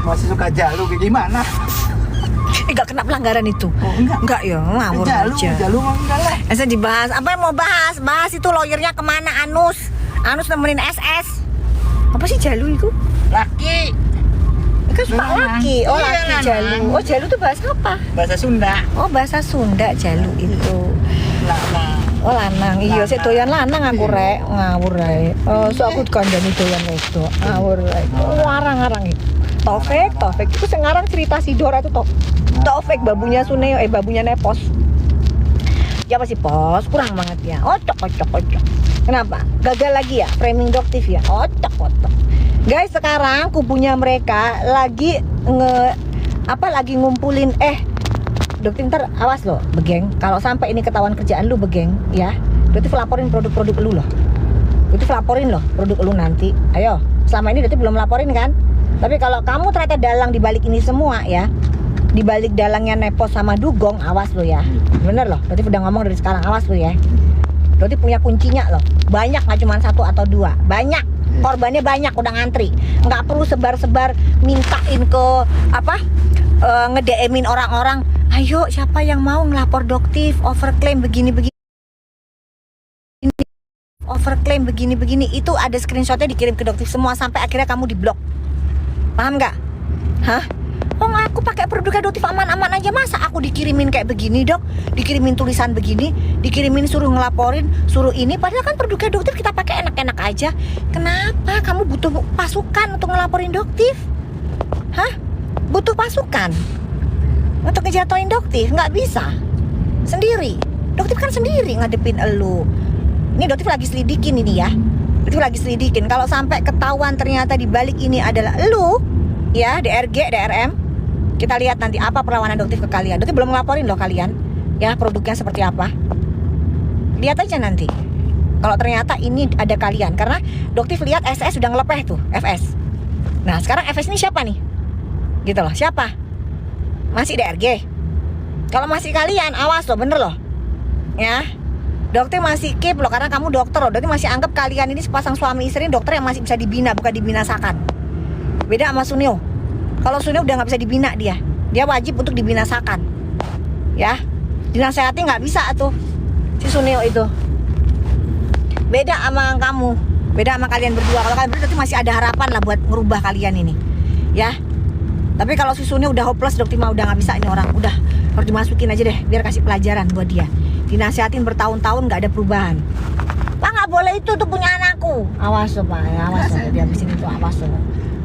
Masih suka jalu kayak gimana? Gak kena pelanggaran itu. Oh, enggak ya, ngawur aja. Jalu mah enggak lah. Saya dibahas. Apa yang mau bahas? Bahas itu lawyernya kemana? Anus nemenin SS. Apa sih Jalu itu? Laki. Kan suka laki. Oh, iya, laki Jalu. Oh, Jalu itu bahasa apa? Bahasa Sunda. Oh, bahasa Sunda Jalu itu. Lanang. Oh, lanang. Iya, saya doyan lanang aku rek. Ngawur rek. Oh, so aku kandhani doyan itu. Ngawur rek. Ngarang-ngarang itu. Taufik itu sekarang cerita si Dora itu Taufik babunya Suneo, babunya Nepos. Ya apa sih Pos? Kurang banget ya. Ocok. Kenapa? Gagal lagi ya framing Doktif ya. Ocok. Guys, sekarang kubunya mereka lagi lagi ngumpulin Doktif, ntar awas loh, begeng. Kalau sampai ini ketahuan kerjaan lu begeng, ya. Doktif laporin produk-produk lu loh. Doktif laporin loh produk lu nanti. Ayo, selama ini Doktif belum laporin kan? Tapi kalau kamu ternyata dalang di balik ini semua ya, di balik dalangnya Nepos sama Dugong, awas lo ya. Bener loh, Doktif udah ngomong dari sekarang, awas lo ya. Doktif punya kuncinya loh. Banyak, nggak cuma 1 atau 2, banyak. korbannya banyak udah ngantri. Nggak perlu sebar-sebar mintain ke apa, nge-DM-in orang-orang, ayo siapa yang mau ngelapor Doktif overclaim begini-begini, overclaim begini-begini. Itu ada screenshotnya dikirim ke Doktif semua sampai akhirnya kamu diblok. Paham nggak? Hah? Oh, aku pakai produk Adoptif aman-aman aja, masa aku dikirimin kayak begini, Dok? Dikirimin tulisan begini, dikirimin suruh ngelaporin, suruh ini, padahal kan produk Adoptif kita pakai enak-enak aja. Kenapa kamu butuh pasukan untuk ngelaporin Doktif? Hah? Butuh pasukan untuk ngejatuhin Doktif? Nggak bisa sendiri. Doktif kan sendiri ngadepin elu. Ini Doktif lagi selidikin ini ya. Doktif lagi selidikin. Kalau sampai ketahuan ternyata di balik ini adalah elu, ya, DRG, DRM, kita lihat nanti apa perlawanan Doktif ke kalian. Doktif belum ngelaporin loh kalian, ya, produknya seperti apa. Lihat aja nanti kalau ternyata ini ada kalian. Karena Doktif lihat SS sudah ngelepeh tuh, FS. Nah sekarang FS ini siapa nih? Gitu loh, siapa? Masih DRG. Kalau masih kalian, awas loh, bener loh, ya. Dokter masih keep loh, karena kamu dokter loh. Dokter masih anggap kalian ini sepasang suami istri, dokter yang masih bisa dibina, bukan dibinasakan. Beda sama Sunio. Kalau Sunio udah nggak bisa dibina, dia wajib untuk dibinasakan, ya. Dinasehati nggak bisa tuh si Sunio itu. Beda sama kamu, beda sama kalian berdua. Kalau kalian berdua masih ada harapan lah buat ngerubah kalian ini, ya. Tapi kalau si Sunio udah hopeless, Dokter mah udah nggak bisa ini orang, udah harus dimasukin aja deh, biar kasih pelajaran buat dia. Dinasehatin bertahun-tahun nggak ada perubahan. Pak nggak boleh itu tuh punya anakku. Awas loh Pak, awas loh, dia habisin itu, awas loh.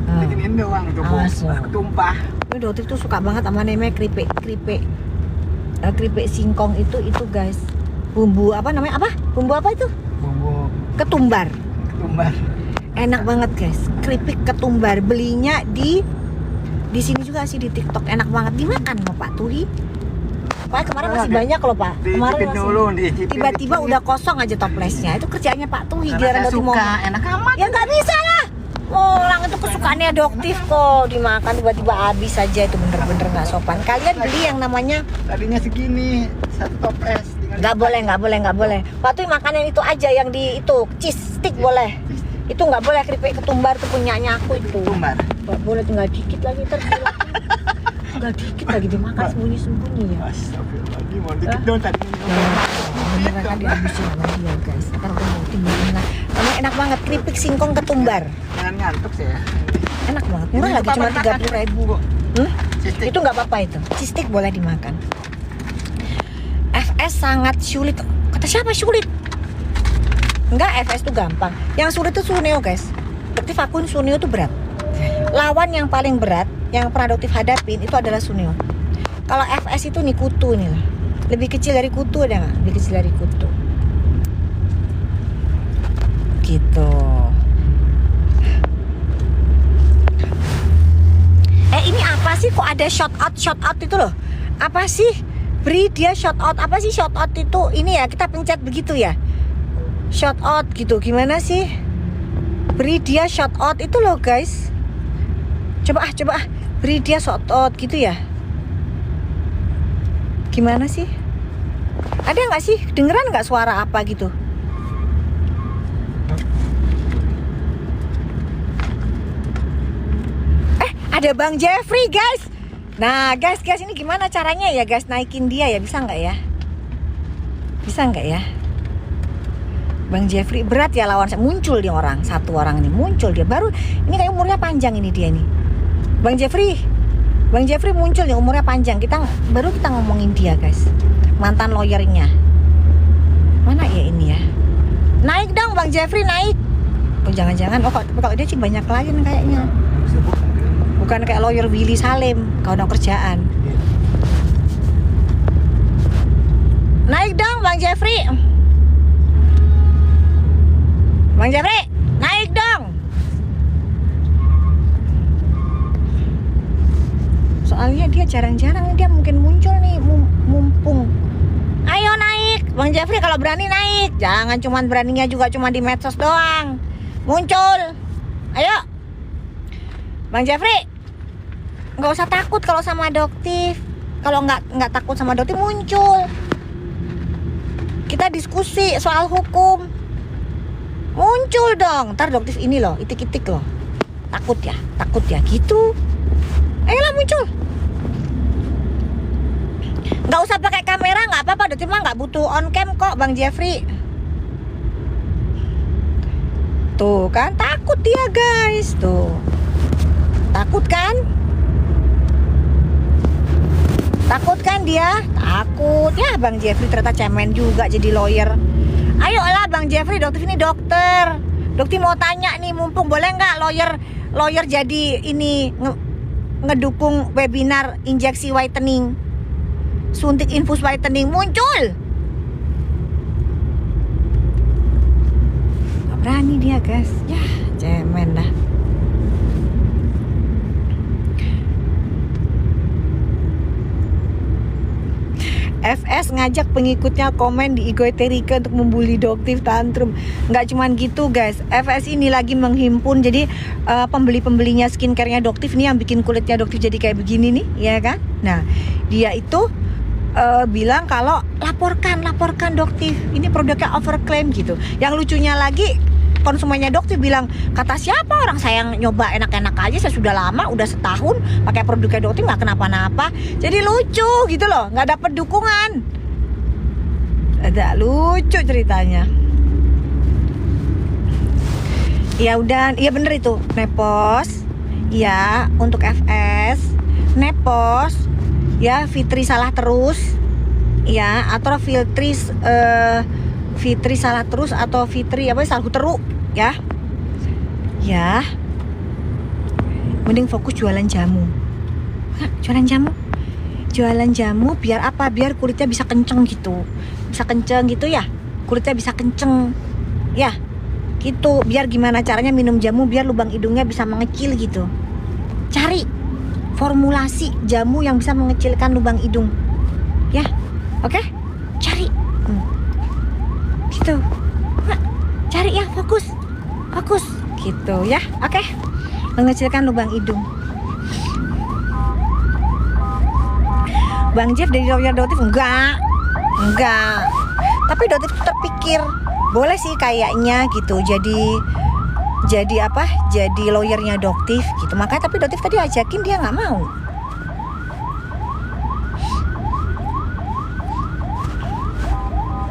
Bikinin doang tuh, tumpah. Ini Dokter tuh suka banget sama namanya keripik singkong itu guys. Bumbu apa namanya, apa? Bumbu apa itu? Bumbu ketumbar. ketumbar. Enak banget guys, keripik ketumbar. Belinya di sini juga sih, di TikTok. Enak banget, dimakan loh Pak Tuhi. Pak kemarin masih banyak loh Pak. Kemarin masih tiba-tiba udah kosong aja toplesnya. Itu kerjanya Pak Tuhi. Saya suka, enak amat. Ya nggak bisa lah. Orang itu kesukaannya Doktif kok, dimakan tiba-tiba habis saja. Itu bener-bener nggak sopan. Kalian beli yang namanya, tadinya segini, satu toples. nggak boleh. Pak Tuhi makan yang itu aja, yang di itu cheese stick boleh. Itu nggak boleh, keripik ketumbar tuh punyanya aku itu. Ketumbar. Nggak boleh, tinggal dikit lagi terbilang. Tinggal dikit lagi dimakan sembunyi-sembunyi ya. Astagfirullahaladzim, mau dikit dong tadi. Beneran kan dihabisin sama dia guys. Ntar aku mau tinggalin lah. Emang enak banget, keripik singkong ketumbar. Jangan ngantuk sih ya. Enak banget, murah lagi, cuma 30.000. Itu nggak apa-apa itu. Cistik boleh dimakan. FS sangat sulit. Kata siapa sulit? Enggak, FS tuh gampang. Yang sulit tuh Suneo guys. Doktif akun Suneo tuh berat. Lawan yang paling berat yang pernah Doktif hadapin itu adalah Suneo. Kalau FS itu nih kutu nih lah. Lebih kecil dari kutu ada nggak? Lebih kecil dari kutu. Gitu. Ini apa sih? Kok ada shout out itu loh? Apa sih? Beri dia shout out. Apa sih shout out itu? Ini ya, kita pencet begitu ya. Shout out gitu. Gimana sih? Beri dia shout out itu loh guys. Coba beri dia shout out gitu ya. Gimana sih? Ada nggak sih? Dengeran nggak suara apa gitu? Ada Bang Jeffrey guys. Nah guys ini gimana caranya ya guys naikin dia ya? Bisa nggak ya? Bisa nggak ya? Bang Jeffrey berat ya lawan saya. Muncul dia orang, satu orang ini muncul dia. Baru ini kayak umurnya panjang ini dia nih. Bang Jeffrey muncul nih, umurnya panjang. Baru kita ngomongin dia guys. Mantan lawyernya. Mana ya ini ya? Naik dong Bang Jeffrey, naik. Oh jangan-jangan, kalau dia sih banyak klien kayaknya. Bukan kayak lawyer Willy Salim kalau ada kerjaan. Naik dong Bang Jeffrey. Bang Jeffrey, naik dong. Soalnya dia jarang-jarang dia mungkin muncul nih, mumpung. Ayo naik, Bang Jeffrey kalau berani naik. Jangan cuman beraninya juga cuma di medsos doang. Muncul. Ayo. Bang Jeffrey, nggak usah takut kalau sama Doktif. Kalau nggak takut sama Doktif, muncul. Kita diskusi soal hukum. Muncul dong. Ntar Doktif ini loh, itik-itik loh. Takut ya gitu. Ayolah muncul. Nggak usah pakai kamera, nggak apa-apa. Doktif mah nggak butuh on cam kok, Bang Jeffrey. Tuh kan, takut dia guys. Tuh, takut kan? Takut kan dia? Takut. Ya Bang Jeffrey ternyata cemen juga jadi lawyer. Ayolah Bang Jeffrey, Doktif ini dokter. Doktif mau tanya nih, mumpung boleh nggak lawyer jadi ini ngedukung webinar injeksi whitening, suntik infus whitening. Muncul. Gak berani dia guys. Ya cemen dah. FS ngajak pengikutnya komen di Egoiterika untuk membuli Doktif tantrum. Nggak cuman gitu guys, FS ini lagi menghimpun. Jadi pembeli-pembelinya skincare-nya Doktif nih yang bikin kulitnya Doktif jadi kayak begini nih, ya kan? Nah, dia itu bilang kalau laporkan Doktif, ini produknya overclaim gitu. Yang lucunya lagi, konsumennya Doktif bilang, kata siapa orang saya yang nyoba enak-enak aja, saya sudah lama, udah setahun pakai produknya Doktif nggak kenapa-napa. Jadi lucu gitu loh, nggak dapet dukungan. Ada lucu ceritanya. Ya udah, iya bener itu, nepos. Ya untuk FS, nepos. Ya Fitri salah terus. Ya atau Fitri salah terus atau Fitri apa salah teru ya. Ya. Mending fokus jualan jamu. Hah, jualan jamu. Jualan jamu biar apa? Biar kulitnya bisa kenceng gitu. Bisa kenceng gitu ya. Kulitnya bisa kenceng. Ya. Gitu. Biar gimana caranya minum jamu biar lubang hidungnya bisa mengecil gitu. Cari formulasi jamu yang bisa mengecilkan lubang hidung. Ya. Oke? Cari. Gitu. Nah, cari ya, fokus gitu ya. Oke. Mengecilkan lubang hidung. Bang Jeff dari lawyer Doktif enggak. Tapi Doktif terpikir boleh sih kayaknya gitu. Jadi apa? Jadi lawyernya Doktif gitu. Makanya tapi Doktif tadi ajakin dia nggak mau.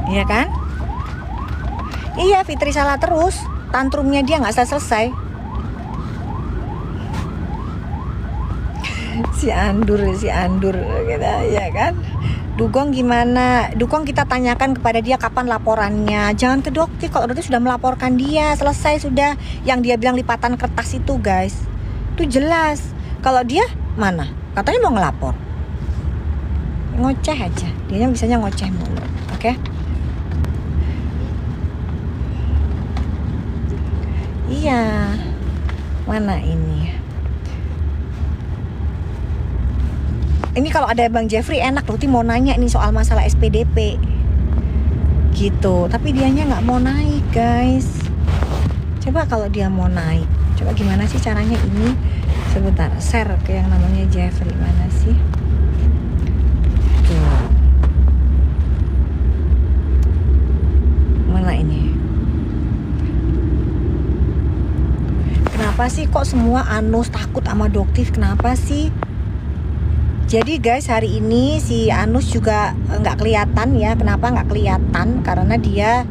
Iya kan? Iya, Fitri salah terus. Tantrumnya dia nggak selesai. Si Andur gitu ya kan. Dugong gimana? Dugong kita tanyakan kepada dia kapan laporannya. Jangan ke Doktif, kalau Doktif sudah melaporkan dia, selesai sudah. Yang dia bilang lipatan kertas itu guys, itu jelas. Kalau dia mana? Katanya mau ngelapor. Ngoceh aja. Dianya bisanya ngoceh mulu. Oke? Iya. Mana ini? Ini kalau ada Bang Jeffrey enak loh, mau nanya ini soal masalah SPDP gitu, tapi dianya nggak mau naik guys. Coba kalau dia mau naik, coba gimana sih caranya ini? Sebentar, share ke yang namanya Jeffrey, mana sih? Tuh. Mana ini? Kenapa sih kok semua Anus takut sama Doktif? Kenapa sih? Jadi guys, hari ini si Anus juga nggak kelihatan ya. Kenapa nggak kelihatan? Karena dia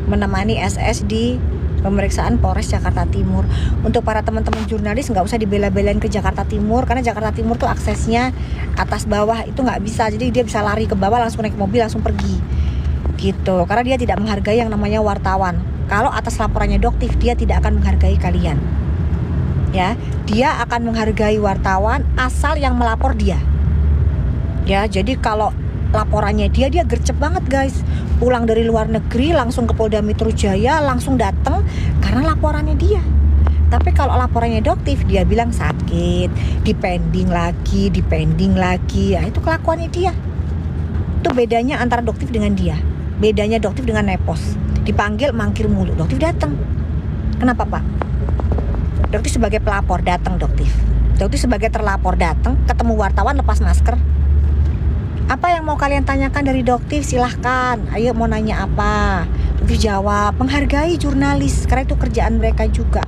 menemani SS di pemeriksaan Polres Jakarta Timur. Untuk para teman-teman jurnalis nggak usah dibela-belain ke Jakarta Timur, karena Jakarta Timur tuh aksesnya atas bawah itu nggak bisa. Jadi dia bisa lari ke bawah, langsung naik mobil, langsung pergi gitu. Karena dia tidak menghargai yang namanya wartawan. Kalau atas laporannya Doktif, dia tidak akan menghargai kalian. Ya, dia akan menghargai wartawan asal yang melapor dia. Ya, jadi kalau laporannya dia gercep banget guys. Pulang dari luar negeri langsung ke Polda Metro Jaya, langsung datang karena laporannya dia. Tapi kalau laporannya Doktif, dia bilang sakit, dipending lagi. Ya, itu kelakuannya dia. Itu bedanya antara Doktif dengan dia. Bedanya Doktif dengan Nepos. Dipanggil mangkir mulu, Doktif datang. Kenapa Pak? Doktif sebagai pelapor datang Doktif. Doktif sebagai terlapor datang, ketemu wartawan lepas masker. Apa yang mau kalian tanyakan dari Doktif? Silahkan. Ayo mau nanya apa? Doktif jawab, menghargai jurnalis karena itu kerjaan mereka juga.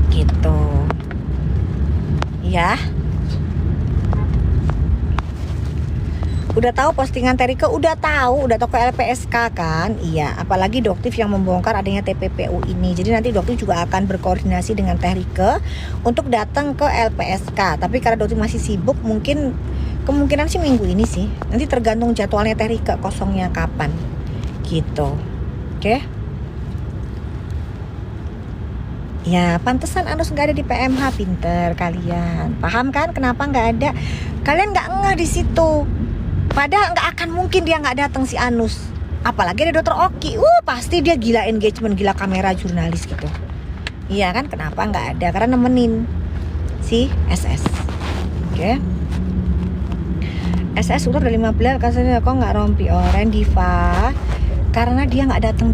Gitu. Ya. Udah tahu postingan Terike, udah tahu ke LPSK kan? Iya, apalagi Doktif yang membongkar adanya TPPU ini. Jadi nanti Doktif juga akan berkoordinasi dengan Terike untuk datang ke LPSK. Tapi karena Doktif masih sibuk, mungkin kemungkinan sih minggu ini sih. Nanti tergantung jadwalnya Terike kosongnya kapan. Gitu. Oke? Ya, pantesan Anus nggak ada di PMH, pinter kalian. Paham kan kenapa nggak ada? Kalian nggak ngeh di situ. Padahal nggak akan mungkin dia nggak datang si Anus. Apalagi ada Dokter Oki. Pasti dia gila engagement, gila kamera jurnalis gitu. Iya kan, kenapa nggak ada? Karena nemenin si SS. Oke. SS udah 15, kasarnya kok nggak rompi orang Diva. Karena dia nggak datang,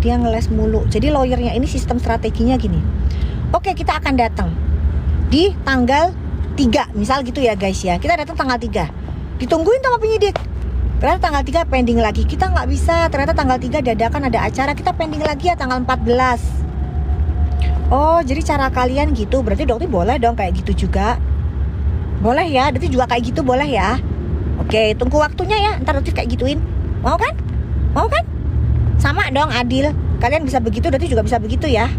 dia ngeles mulu. Jadi lawyernya ini sistem strateginya gini. Oke, kita akan datang di tanggal 3, misal gitu ya guys ya. Kita datang tanggal 3. Ditungguin sama penyidik. Ternyata tanggal 3 pending lagi. Kita nggak bisa. Ternyata tanggal 3 dadakan ada acara. Kita pending lagi ya tanggal 14. Oh, jadi cara kalian gitu. Berarti Dokter boleh dong kayak gitu juga. Boleh ya. Dokter juga kayak gitu boleh ya. Oke, tunggu waktunya ya. Ntar Dokter kayak gituin. Mau kan? Mau kan? Sama dong, adil. Kalian bisa begitu, Dokter juga bisa begitu ya.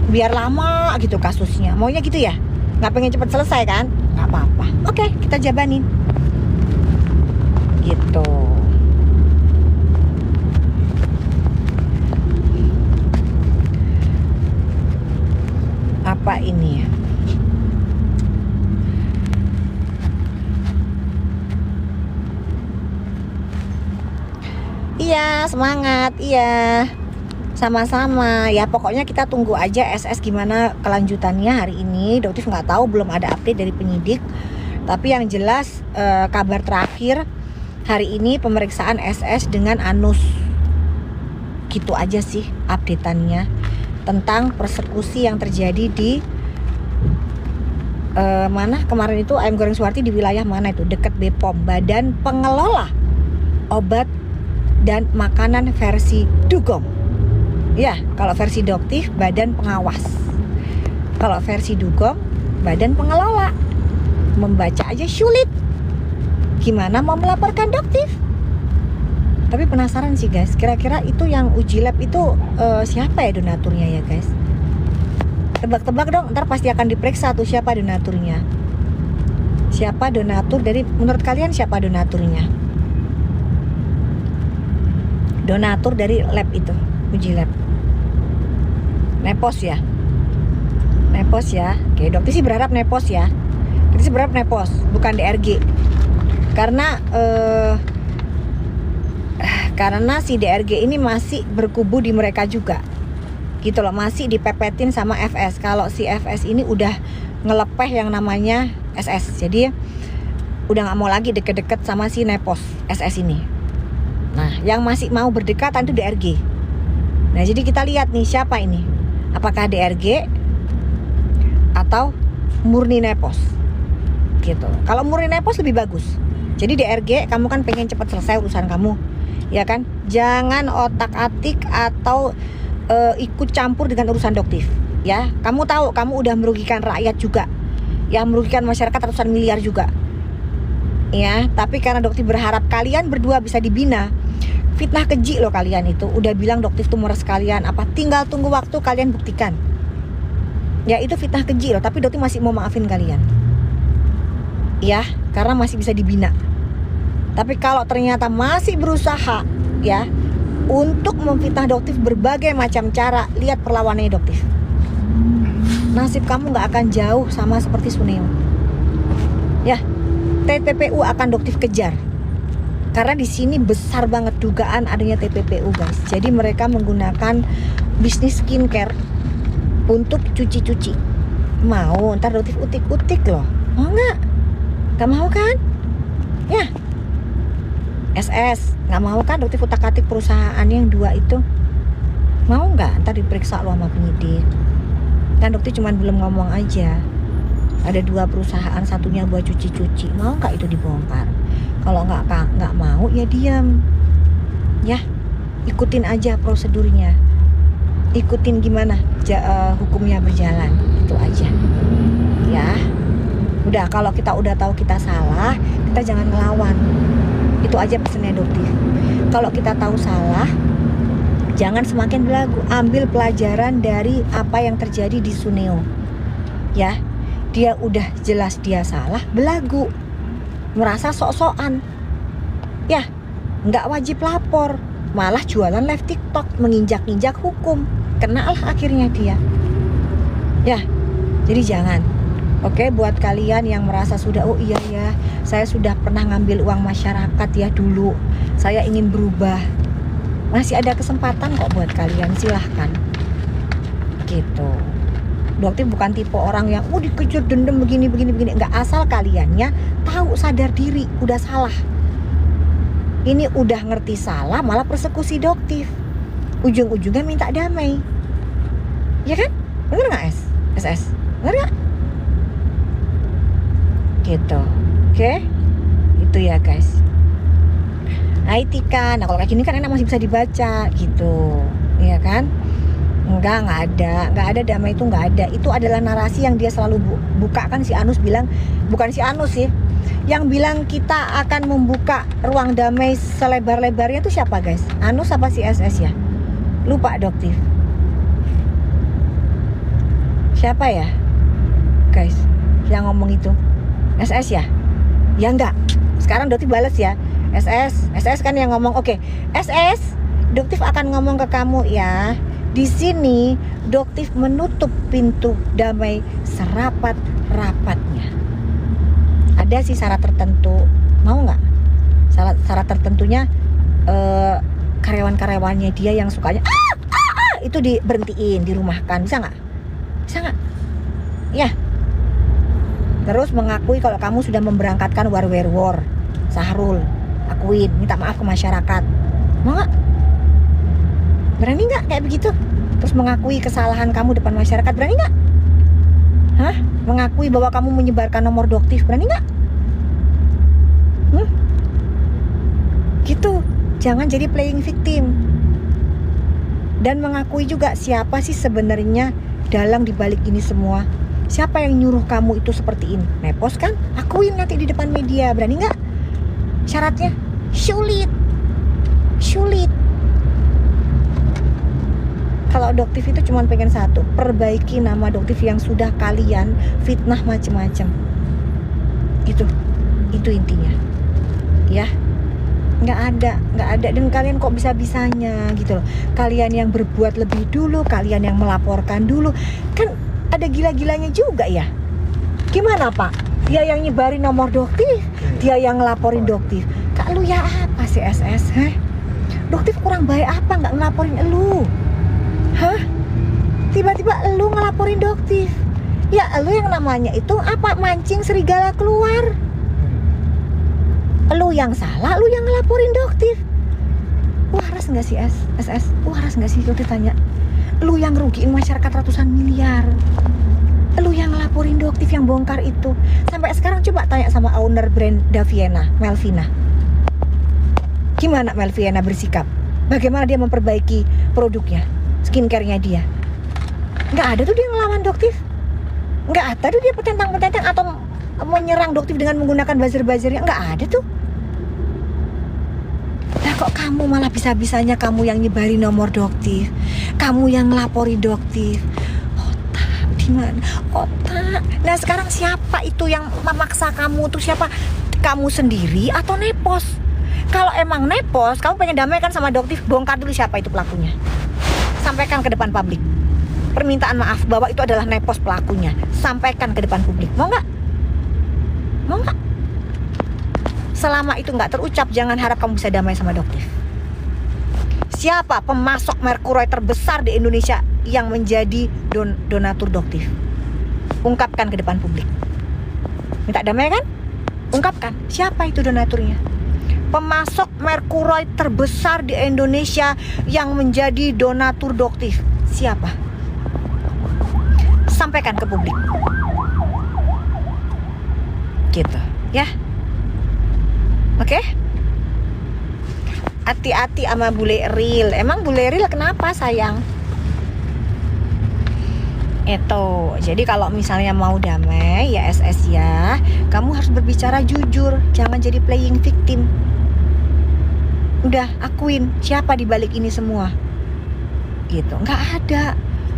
Biar lama gitu kasusnya. Maunya gitu ya? Nggak pengen cepet selesai kan? Nggak apa-apa. Oke, kita jabanin. Gitu. Apa ini ya? Iya, semangat. Iya. Sama-sama. Ya pokoknya kita tunggu aja SS gimana kelanjutannya hari ini. Dokter nggak tahu, belum ada update dari penyidik. Tapi yang jelas kabar terakhir hari ini pemeriksaan SS dengan Anus. Gitu aja sih updateannya tentang persekusi yang terjadi di mana kemarin itu ayam goreng Suwarti, di wilayah mana itu, dekat BPOM, Badan Pengelola Obat dan Makanan versi Dugong. Ya, kalau versi Doktif Badan Pengawas. Kalau versi Dugong Badan Pengelola. Membaca aja sulit. Gimana mau melaporkan Doktif? Tapi penasaran sih guys, kira-kira itu yang uji lab itu siapa ya donaturnya ya guys? Tebak-tebak dong, ntar pasti akan diperiksa tuh siapa donaturnya. Siapa donatur dari, menurut kalian siapa donaturnya? Donatur dari lab itu, uji lab. Nepos ya? Nepos ya? Oke, Dokter sih berharap Nepos ya. Kita sih berharap Nepos, bukan DRG. Karena si DRG ini masih berkubu di mereka juga gitu loh, masih dipepetin sama FS. Kalau si FS ini udah ngelepeh yang namanya SS, jadi udah gak mau lagi deket-deket sama si Nepos SS ini. Nah, yang masih mau berdekatan itu DRG. Nah, jadi kita lihat nih siapa ini, apakah DRG atau murni Nepos gitu. Kalau murni Nepos lebih bagus. Jadi DRG, kamu kan pengen cepat selesai urusan kamu, ya kan? Jangan otak-atik atau ikut campur dengan urusan Doktif, ya. Kamu tahu, kamu udah merugikan rakyat juga, ya, merugikan masyarakat ratusan miliar juga, ya. Tapi karena Doktif berharap kalian berdua bisa dibina, fitnah keji loh kalian itu. Udah bilang Doktif tuh meres kalian, apa tinggal tunggu waktu kalian buktikan. Ya itu fitnah keji loh, tapi Doktif masih mau maafin kalian, ya, karena masih bisa dibina. Tapi kalau ternyata masih berusaha ya untuk memfitnah Doktif berbagai macam cara, lihat perlawanannya Doktif. Nasib kamu nggak akan jauh sama seperti Suneo. Ya, TPPU akan Doktif kejar. Karena di sini besar banget dugaan adanya TPPU guys. Jadi mereka menggunakan bisnis skincare untuk cuci-cuci. Mau ntar Doktif utik-utik loh. Mau nggak? Gak mau kan? Ya. SS nggak mau kan Doktif utak-atik perusahaan yang dua itu? Mau nggak? Ntar diperiksa lo sama penyidik. Kan Doktif cuma belum ngomong aja. Ada dua perusahaan, satunya buat cuci-cuci. Mau nggak itu dibongkar? Kalau nggak mau ya diam. Ya, ikutin aja prosedurnya, ikutin gimana hukumnya berjalan, itu aja ya. Udah, kalau kita udah tahu kita salah, kita jangan ngelawan. Itu aja pesannya adoptif. Kalau kita tahu salah, jangan semakin belagu. Ambil pelajaran dari apa yang terjadi di Suneo. Ya, dia udah jelas dia salah, belagu, merasa sok-sokan. Ya, nggak wajib lapor, malah jualan live TikTok, menginjak-injak hukum. Kenalah akhirnya dia. Ya, jadi jangan. Oke, buat kalian yang merasa sudah, oh iya ya, saya sudah pernah ngambil uang masyarakat ya dulu, saya ingin berubah, masih ada kesempatan kok buat kalian, silahkan. Gitu. Dokter bukan tipe orang yang dikejar dendam begini. Nggak, asal kaliannya tahu, sadar diri, udah salah. Ini udah ngerti salah, malah persekusi doktif. Ujung-ujungnya minta damai. Ya kan? Bener nggak SS? Bener nggak? Gitu. Oke? Itu ya guys. Hai Tika. Nah kalau kayak gini kan enak, masih bisa dibaca gitu. Iya kan? Nggak ada damai, itu nggak ada. Itu adalah narasi yang dia selalu buka kan. Si Anus bilang, bukan si Anus sih, yang bilang kita akan membuka ruang damai selebar-lebarnya itu siapa guys? Anus apa si SS ya? Lupa doktif. Siapa ya guys yang ngomong itu? SS ya? Ya enggak. Sekarang doktif balas ya. SS kan yang ngomong. Oke, SS, doktif akan ngomong ke kamu ya. Di sini doktif menutup pintu damai serapat-rapatnya. Ada sih syarat tertentu. Mau nggak? Syarat tertentunya karyawan-karyawannya dia yang sukanya itu diberhentiin, dirumahkan. Bisa nggak? Bisa nggak? Ya. Terus mengakui kalau kamu sudah memberangkatkan war. Sahrul, akuin, minta maaf ke masyarakat. Mau nggak? Berani nggak kayak begitu? Terus mengakui kesalahan kamu depan masyarakat, berani nggak? Hah? Mengakui bahwa kamu menyebarkan nomor doktif, berani nggak? Gitu. Jangan jadi playing victim. Dan mengakui juga siapa sih sebenarnya dalang dibalik ini semua. Siapa yang nyuruh kamu itu seperti ini? Nepos kan? Akuin nanti di depan media. Berani nggak? Syaratnya sulit. Kalau doktif itu cuma pengen satu, perbaiki nama doktif yang sudah kalian fitnah macem-macem. Itu intinya. Ya. Nggak ada. Dan kalian kok bisa-bisanya gitu loh. Kalian yang berbuat lebih dulu, kalian yang melaporkan dulu. Kan ada gila-gilanya juga ya. Gimana Pak? Dia yang nyebarin nomor doktif, dia yang ngelaporin doktif. Kak lu ya apa sih SS? Doktif kurang baik apa nggak ngelaporin elu? Hah? Tiba-tiba elu ngelaporin doktif. Ya elu yang namanya itu apa, mancing serigala keluar. Elu yang salah, lu yang ngelaporin doktif. Waras nggak sih SS? Waras nggak sih doktif tanya? Lu yang rugiin masyarakat ratusan miliar. Lu yang ngelaporin doktif yang bongkar itu. Sampai sekarang coba tanya sama owner brand Daviena, Melvina. Gimana Melvina bersikap? Bagaimana dia memperbaiki produknya, skincare-nya dia? Nggak ada tuh dia ngelawan doktif. Nggak ada tuh dia petentang-petentang atau menyerang doktif dengan menggunakan buzzer-buzzernya. Nggak ada tuh. Nah kok kamu malah bisa-bisanya kamu yang nyebari nomor doktif, kamu yang ngelapori doktif. Otak gimana? Otak. Nah sekarang siapa itu yang memaksa kamu tuh? Siapa? Kamu sendiri atau nepos? Kalau emang nepos, kamu pengen damaikan sama doktif, bongkar dulu siapa itu pelakunya. Sampaikan ke depan publik. Permintaan maaf bahwa itu adalah nepos pelakunya. Sampaikan ke depan publik. Mau nggak? Mau nggak? Selama itu nggak terucap, jangan harap kamu bisa damai sama doktif. Siapa pemasok merkuroi terbesar di Indonesia yang menjadi donatur doktif? Ungkapkan ke depan publik. Minta damai kan? Ungkapkan. Siapa itu donaturnya? Pemasok merkuroi terbesar di Indonesia yang menjadi donatur doktif. Siapa? Sampaikan ke publik. Gitu, ya. Oke? Hati-hati sama bule Ril. Emang bule Ril kenapa sayang? Itu. Jadi kalau misalnya mau damai ya SS ya, kamu harus berbicara jujur, jangan jadi playing victim. Udah akuin siapa di balik ini semua. Gitu. Nggak ada.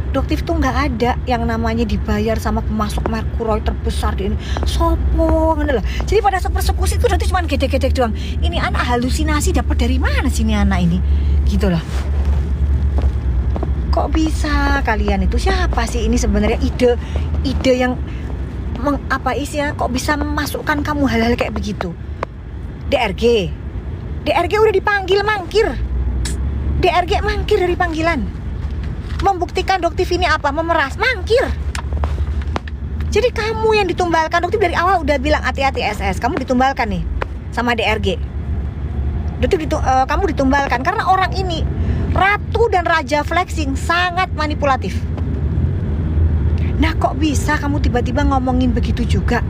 Doktif tuh nggak ada yang namanya dibayar sama pemasok merkuroi terbesar di ini. Sopo ngono loh. Jadi pada saat persekusi itu udah cuma gede-gede doang. Ini anak halusinasi dapat dari mana sih ini anak ini? Gitu loh. Kok bisa kalian itu siapa sih ini sebenarnya ide yang apa isinya kok bisa memasukkan kamu hal-hal kayak begitu? DRG udah dipanggil mangkir. DRG mangkir dari panggilan. Membuktikan Doktif ini apa? Memeras, mangkir. Jadi kamu yang ditumbalkan. Doktif dari awal udah bilang hati-hati SS. Kamu ditumbalkan nih sama DRG. Doktif kamu ditumbalkan karena orang ini ratu dan raja flexing, sangat manipulatif. Nah kok bisa kamu tiba-tiba ngomongin begitu juga?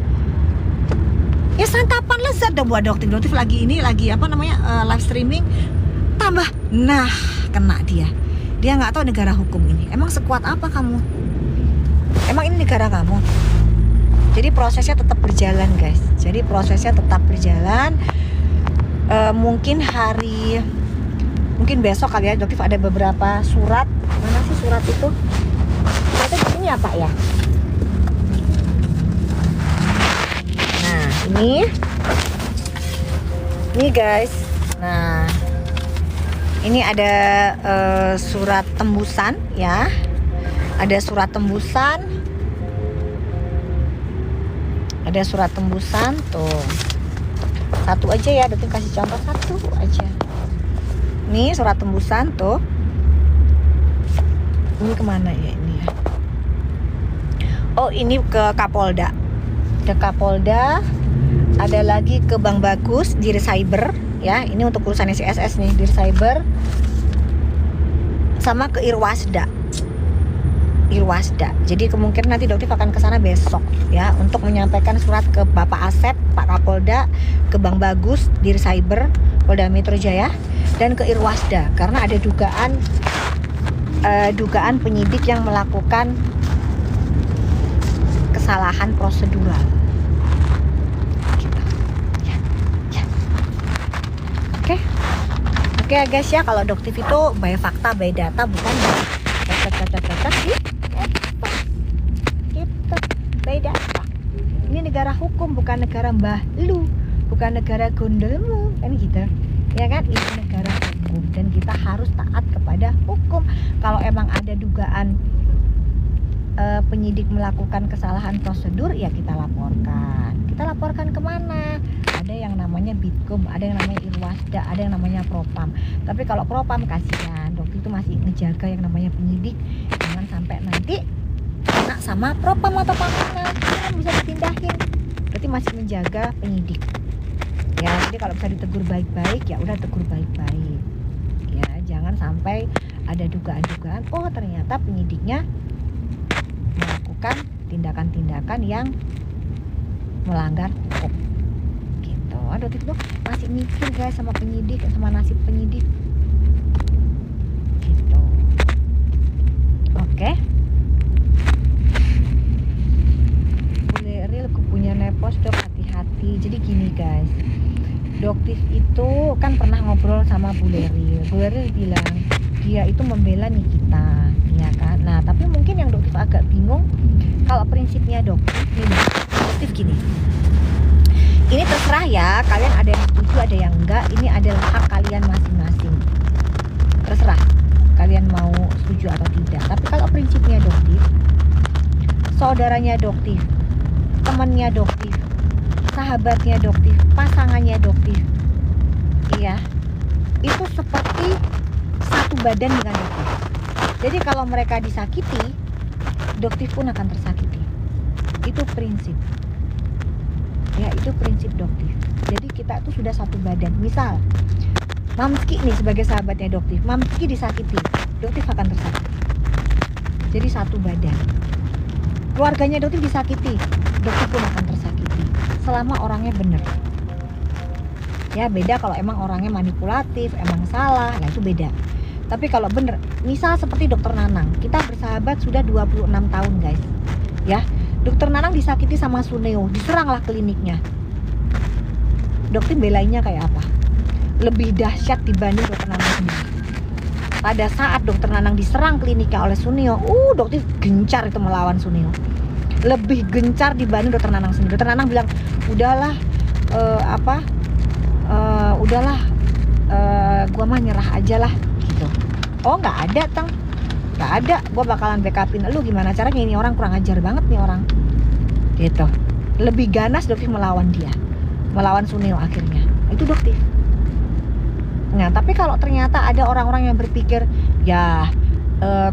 Ya santapan lezat dong buat Doktif. Doktif lagi apa namanya live streaming. Tambah, nah kena dia. Dia nggak tahu negara hukum ini. Emang sekuat apa kamu? Emang ini negara kamu? Jadi prosesnya tetap berjalan guys. Jadi prosesnya tetap berjalan. Mungkin besok kali ya Doktif ada beberapa surat. Mana sih surat itu? Suratnya di sini apa ya? Nah ini guys. Nah ini ada surat tembusan ya. Ada surat tembusan. Ada surat tembusan tuh. Satu aja ya, Doktif kasih contoh satu aja. Nih surat tembusan tuh. Ini kemana ya ini ya? Oh ini ke Kapolda. Ke Kapolda. Ada lagi ke Bang Bagus, Dir Cyber ya. Ini untuk urusannya si SS nih, Dir Cyber. Sama ke Irwasda. Jadi kemungkinan nanti Doktif akan ke sana besok ya untuk menyampaikan surat ke Bapak Asep, Pak Kapolda, ke Bang Bagus, Dir Cyber, Polda Metro Jaya, dan ke Irwasda karena ada dugaan penyidik yang melakukan kesalahan prosedural. Gitu. Oke guys ya, kalau Doktif itu by fakta, by data, bukan cocok gitu. By data. Ini negara hukum, bukan negara mbah lu, bukan negara gondelmu, kan gitu. Ya kan, ini negara hukum dan kita harus taat kepada hukum. Kalau emang ada dugaan penyidik melakukan kesalahan prosedur, ya kita laporkan. Kita laporkan kemana? Ada yang namanya Bitkom, ada yang namanya Irwasda, ada yang namanya Propam. Tapi kalau Propam kasihan, Doktif itu masih ngejaga yang namanya penyidik, jangan sampai nanti kena sama Propam atau pamanan, kan bisa ditindahin. Berarti masih menjaga penyidik. Ya, jadi kalau bisa ditegur baik-baik, ya udah tegur baik-baik. Ya, jangan sampai ada dugaan-dugaan, oh ternyata penyidiknya melakukan tindakan-tindakan yang melanggar hukum. Gitu. Doktif tuh masih mikir guys sama penyidik, sama nasib penyidik. Gitu. Oke. Bule Ril punya nepos dok, hati-hati. Jadi gini guys, Doktif itu kan pernah ngobrol sama Bule Ril. Bule Ril bilang dia itu membela Nikita, ya kan. Nah tapi mungkin yang Doktif agak bingung, kalau prinsipnya Doktif gini, ini terserah ya, kalian ada yang setuju ada yang enggak, ini adalah hak kalian masing-masing, terserah kalian mau setuju atau tidak. Tapi kalau prinsipnya Doktif, saudaranya Doktif, temannya Doktif, sahabatnya Doktif, pasangannya Doktif, iya, itu seperti satu badan dengan Doktif. Jadi kalau mereka disakiti, Doktif pun akan tersakiti. Itu prinsip. Ya, itu prinsip Doktif. Jadi kita itu sudah satu badan. Misal Mamski nih sebagai sahabatnya Doktif, Mamski disakiti, Doktif akan tersakiti. Jadi satu badan. Keluarganya Doktif disakiti, Doktif pun akan tersakiti. Selama orangnya benar. Ya beda kalau emang orangnya manipulatif, emang salah, nah itu beda. Tapi kalau bener, misal seperti dokter Nanang, kita bersahabat sudah 26 tahun guys. Ya, dokter Nanang disakiti sama Suneo, diseranglah kliniknya. Dokter belainnya kayak apa? Lebih dahsyat dibanding dokter Nanang sendiri. Pada saat dokter Nanang diserang kliniknya oleh Suneo, dokter gencar itu melawan Suneo. Lebih gencar dibanding dokter Nanang sendiri. Dokter Nanang bilang, udahlah, gua mah nyerah aja lah gitu. Oh nggak ada Tang, nggak ada, gua bakalan backupin lu, gimana caranya, ini orang kurang ajar banget nih orang gitu. Lebih ganas dokter melawan dia, melawan Suneo akhirnya, itu dokter. Nah tapi kalau ternyata ada orang-orang yang berpikir ya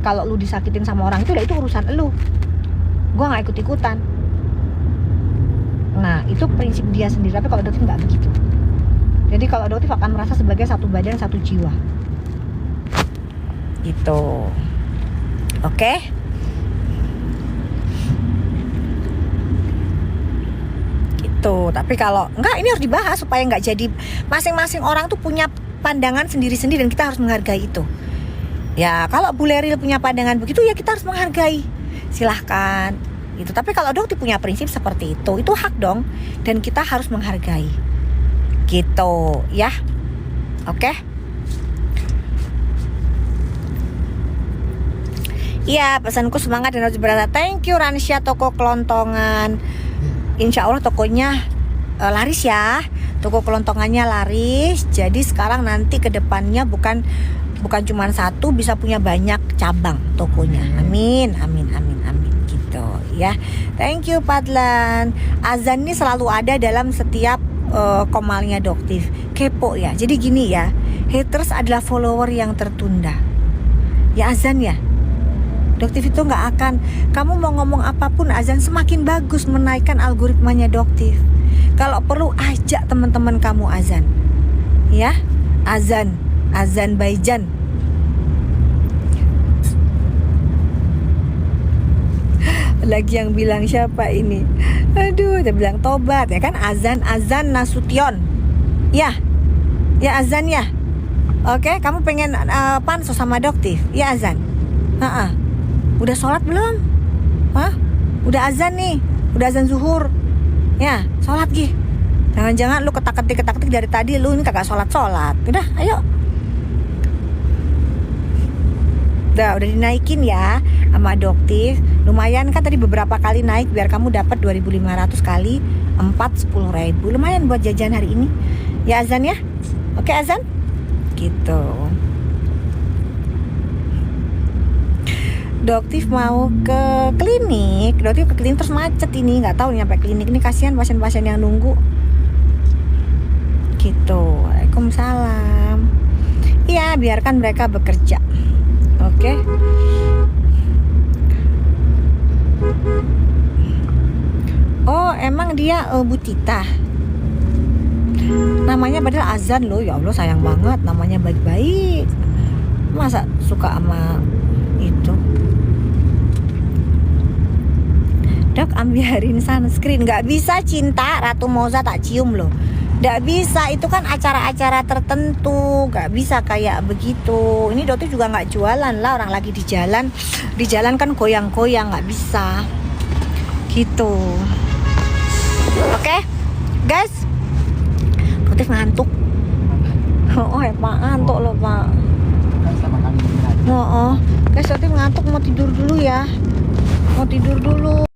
kalau lu disakitin sama orang itu urusan lu, gua nggak ikut-ikutan. Nah itu prinsip dia sendiri. Tapi kalau dokter nggak begitu. Jadi kalau dokter akan merasa sebagai satu badan satu jiwa gitu. Oke. Gitu. Tapi kalau enggak, ini harus dibahas supaya nggak jadi masing-masing orang tuh punya pandangan sendiri-sendiri dan kita harus menghargai itu. Ya kalau Bu Leril punya pandangan begitu ya kita harus menghargai. Silahkan gitu. Tapi kalau dokter punya prinsip seperti itu hak dong, dan kita harus menghargai gitu ya. Oke. Iya, pesanku semangat dan harus berada. Thank you Ransya, toko kelontongan. Insya Allah tokonya laris ya. Toko kelontongannya laris. Jadi sekarang nanti ke depannya bukan cuma satu, bisa punya banyak cabang tokonya. Amin, amin, amin, amin gitu ya. Thank you Padlan. Azan ini selalu ada dalam setiap komalnya Doktif. Kepo ya. Jadi gini ya, haters adalah follower yang tertunda. Ya azan ya. Doktif itu nggak akan, kamu mau ngomong apapun azan semakin bagus menaikkan algoritmanya Doktif. Kalau perlu ajak teman-teman kamu azan, ya azan Baijan. Lagi yang bilang siapa ini? Aduh, dia bilang tobat ya kan, azan Nasution, ya azan ya. Oke, kamu pengen pansos sama Doktif, ya azan. Udah sholat belum? Udah azan nih, udah azan zuhur. Ya, sholat gih. Jangan-jangan lu ketak-ketik dari tadi lu ini kagak sholat. Udah, ayo. Udah dinaikin ya sama Doktif. Lumayan kan tadi beberapa kali naik biar kamu dapat 2.500 kali 4 10.000. Lumayan buat jajan hari ini. Ya azan ya. Oke azan. Gitu. Doktif mau ke klinik, terus macet ini, nggak tahu nyampe klinik ini, kasihan pasien-pasien yang nunggu. Gitu. Waalaikumsalam. Iya, biarkan mereka bekerja. Oke. Oh, emang dia Bu Tita. Namanya padahal azan loh, ya Allah sayang banget, namanya baik-baik. Masa suka sama itu? Dok, ambilin sunscreen. Nggak bisa cinta, Ratu Moza tak cium loh. Nggak bisa, itu kan acara-acara tertentu. Nggak bisa kayak begitu. Ini dokter juga nggak jualan lah, orang lagi di jalan kan goyang-goyang, nggak bisa gitu. Oke, guys, dokter ngantuk. Pak ngantuk loh Pak. Guys, dokter ngantuk, mau tidur dulu ya. Mau tidur dulu.